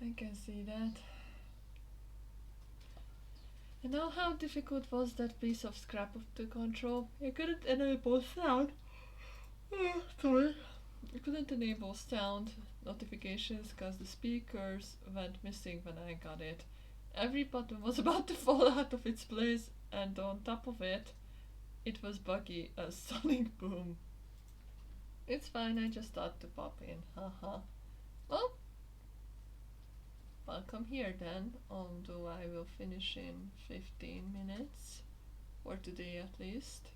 I can see that. And now how difficult was that piece of scrap to control? You couldn't enable sound. Sorry. You couldn't enable sound notifications because the speakers went missing when I got it. Every button was about to fall out of its place, and on top of it, it was buggy as sonic boom. It's fine, I just thought to pop in, haha. Well, welcome here then, although I will finish in 15 minutes, for today at least.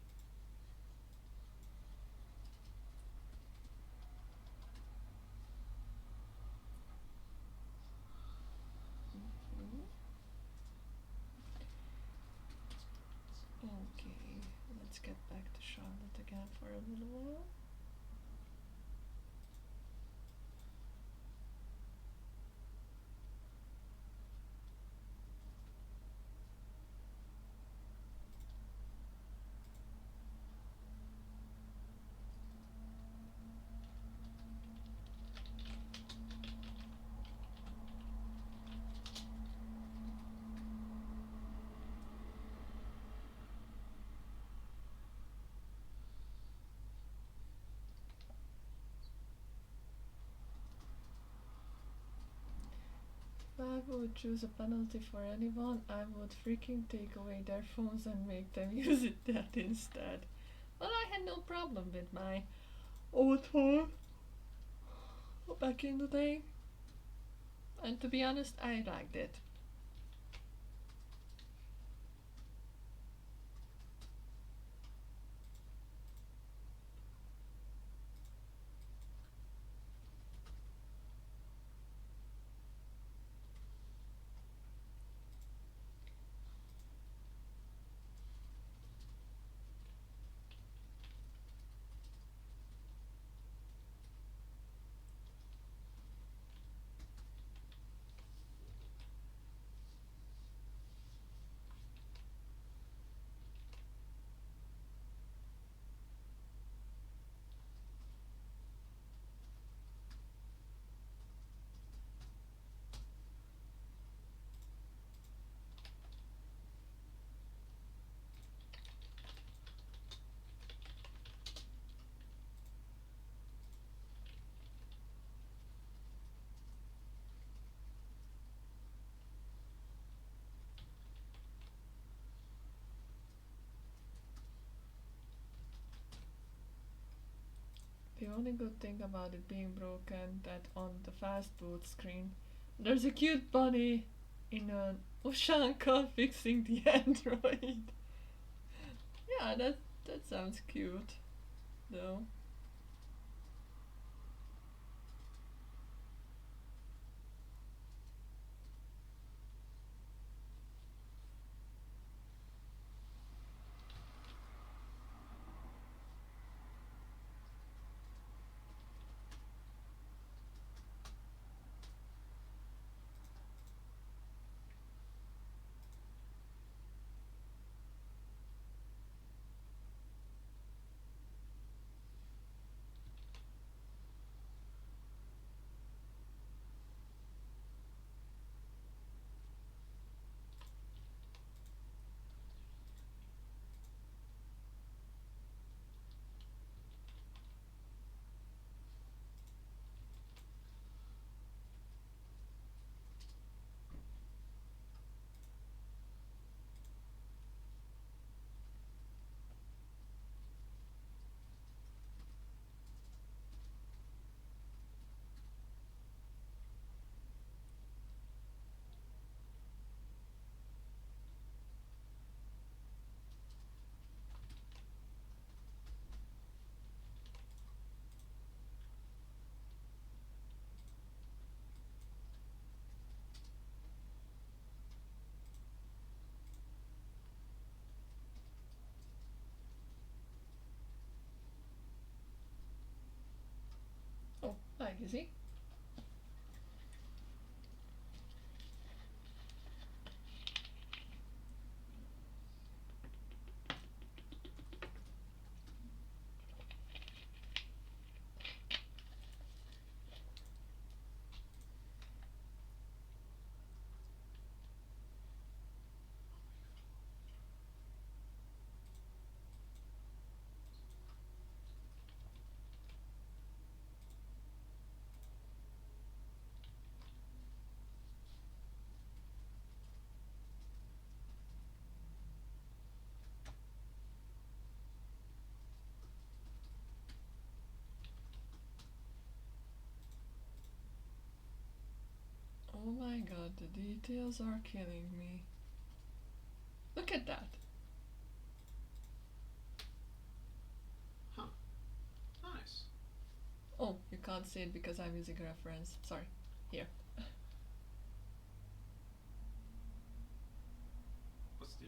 Mhm. Okay, let's get back to Charlotte again for a little while. If I would choose a penalty for anyone, I would freaking take away their phones and make them use that instead. Well, I had no problem with my old phone back in the day, and to be honest, I liked it. The only good thing about it being broken that on the fast boot screen, there's a cute bunny in an Ushanka fixing the Android. Yeah, that sounds cute, though. Easy. Oh my god, the details are killing me. Look at that. Huh. Nice. Oh, you can't see it because I'm using a reference. Sorry. Here. What's the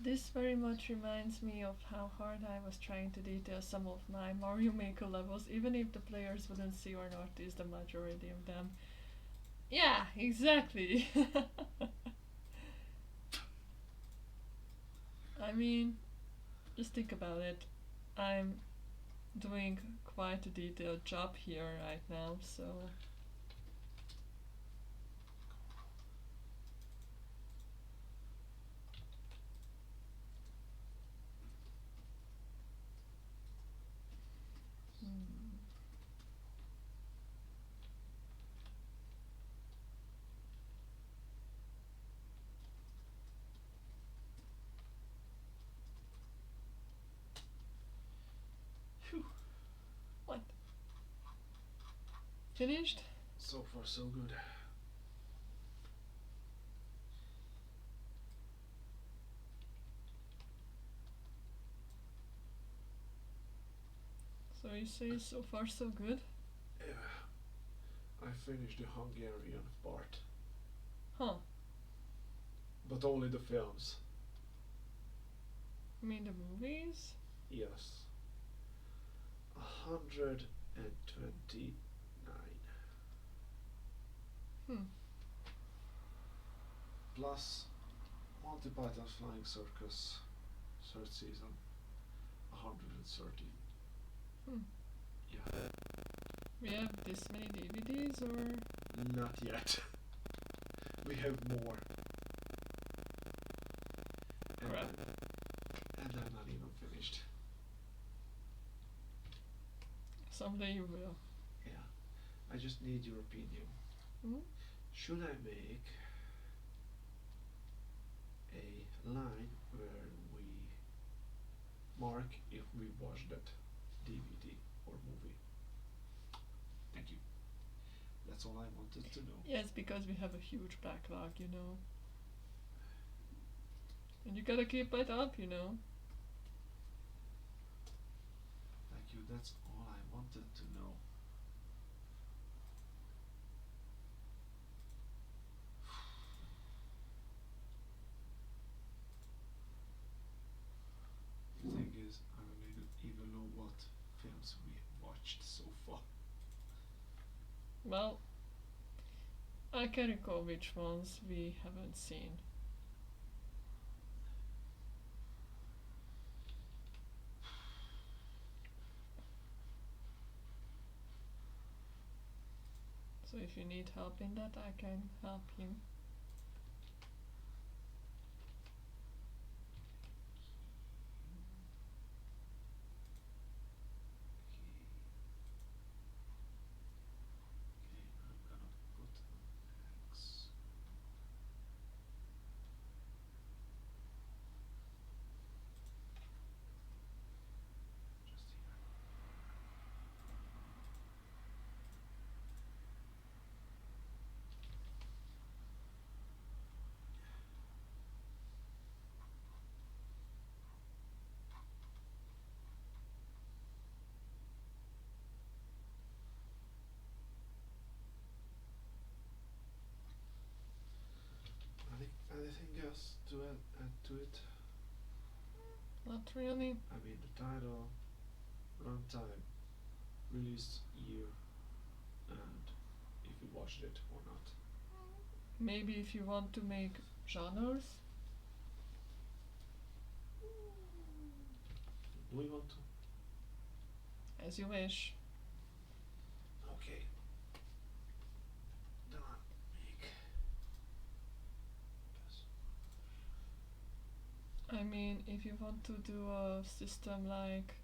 This very much reminds me of how hard I was trying to detail some of my Mario Maker levels, even if the players wouldn't see or notice the majority of them. Yeah, exactly. I mean, just think about it. I'm doing quite a detailed job here right now, so. Hmm. Phew. What? Finished? So far, so good. So you say so far so good? Yeah, I finished the Hungarian part, Huh. but only the films. You mean the movies? Yes. 129. Hmm. Plus Monty Python's Flying Circus, third season, 130. Hmm. Yeah, We have this many DVDs or? not yet. We have more. And, Crap. and I'm not even finished. Someday you will. Yeah, I just need your opinion. Hmm? Should I make a line where we mark if we watched that DVD or movie? Thank you. That's all I wanted to know. Yes, because we have a huge backlog, you know. And you gotta keep it up, you know. Thank you. That's all I wanted to know. The thing is, I don't even know what films we watched so far. Well, I can recall which ones we haven't seen. So if you need help in that, I can help you. Okay, I'm gonna put an X. Just here. Anything else to add to it? Not really. I mean, the title, runtime, release year, and if we watched it or not. Maybe if you want to make genres. Do we want to? As you wish. Okay. Then I make this. I mean, if you want to do a system like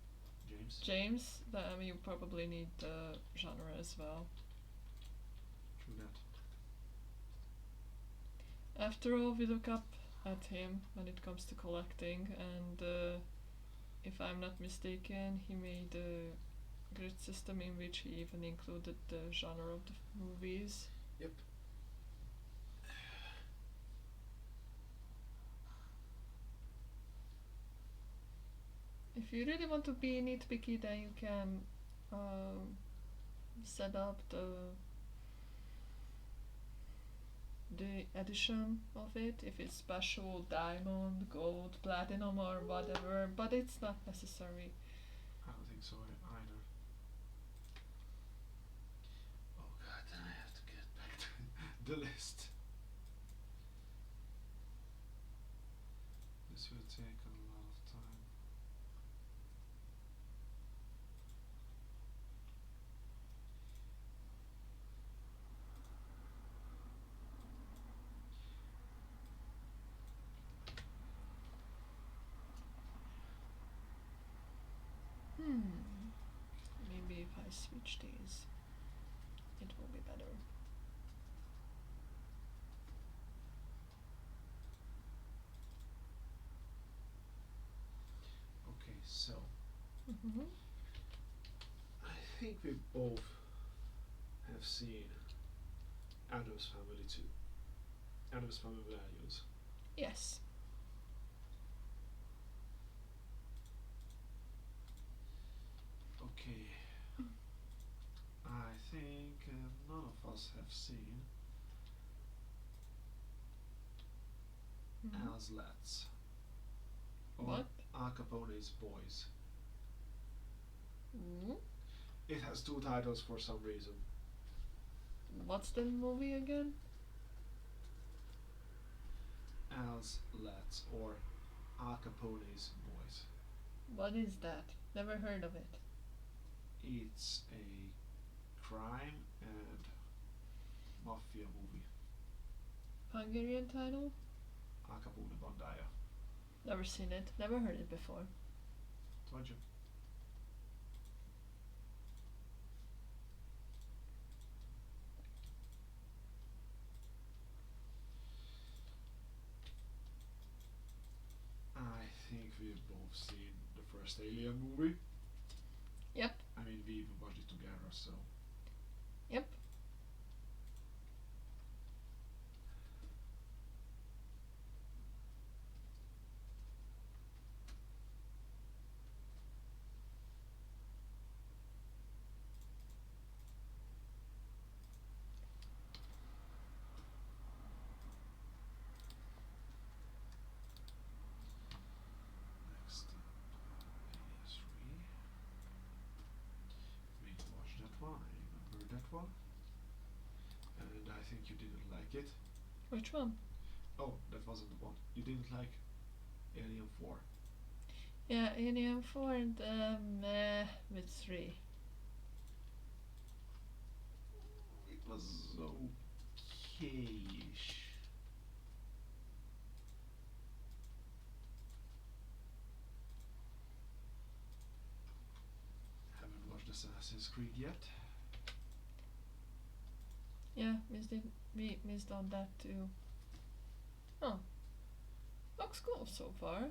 James, then you probably need the genre as well. True that. After all, we look up at him when it comes to collecting, and if I'm not mistaken, he made a grid system in which he even included the genre of the movies. Yep. If you really want to be nitpicky, then you can set up the the edition of it, if it's special diamond, gold, platinum, or whatever, but it's not necessary. I don't think so either. Oh god, then I have to get back to the list. This will take a lot of time. Maybe if I switch these, it will be better. Okay, so Mm-hmm. I think we both have seen Adam's Family too. Adam's Family Values. Yes. Okay. I think none of us have seen Mhm. As Lads or What? Al Capone's Boys. Mm. It has two titles for some reason. What's the movie again? As Lads or Al Capone's Boys. What is that? Never heard of it. It's a crime and mafia movie. Hungarian title? Al Capone Bandaya. Never seen it. Never heard it before. Told you. I think we've both seen the first Alien movie. Yep. I mean, we even watched it together, so. Yep. Next up, PS3. We watched that one, I remember that one. And I think you didn't like it. Which one? Oh, that wasn't the one. You didn't like Alien 4. Yeah, Alien 4 and with 3. It was okay-ish. Haven't watched Assassin's Creed yet. Yeah, we missed on that too. Oh. Looks cool so far.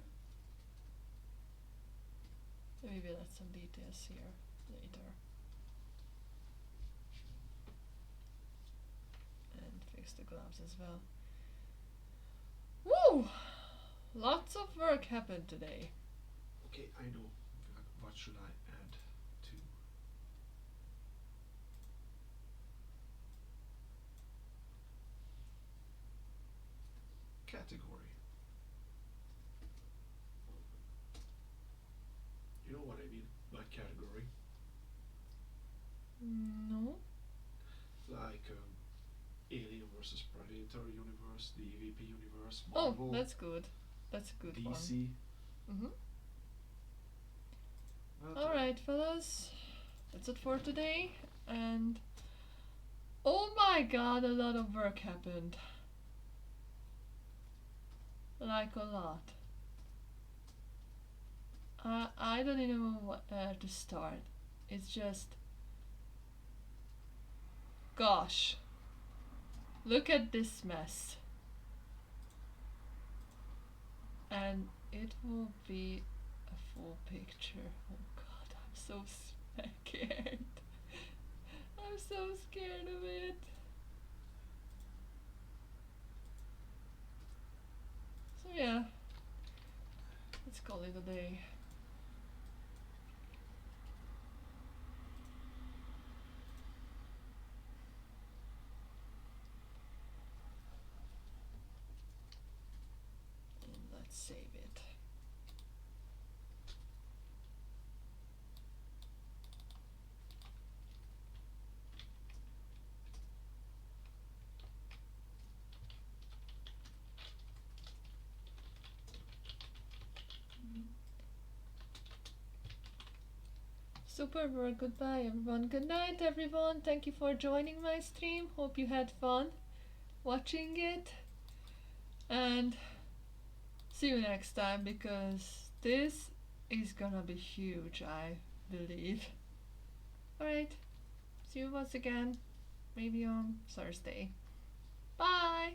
Maybe we'll add some details here later. And fix the gloves as well. Woo! Lots of work happened today. Okay, I know. What should I add to? Category. You know what I mean by category? No. Like Alien versus Predator universe, the EVP universe, Oh, Marvel, that's good. That's a good one. DC. Mm-hmm. But, Alright, fellas. That's it for today. And oh my god, a lot of work happened. Like a lot. I don't even know where to start. It's just. Gosh. Look at this mess. And it will be a full picture. Oh god, I'm so scared. I'm so scared of it. So yeah, let's call it a day. save it. Super, goodbye everyone. Good night everyone. Thank you for joining my stream. Hope you had fun watching it. And see you next time because this is gonna be huge, I believe. Alright, see you once again, maybe on Thursday. Bye!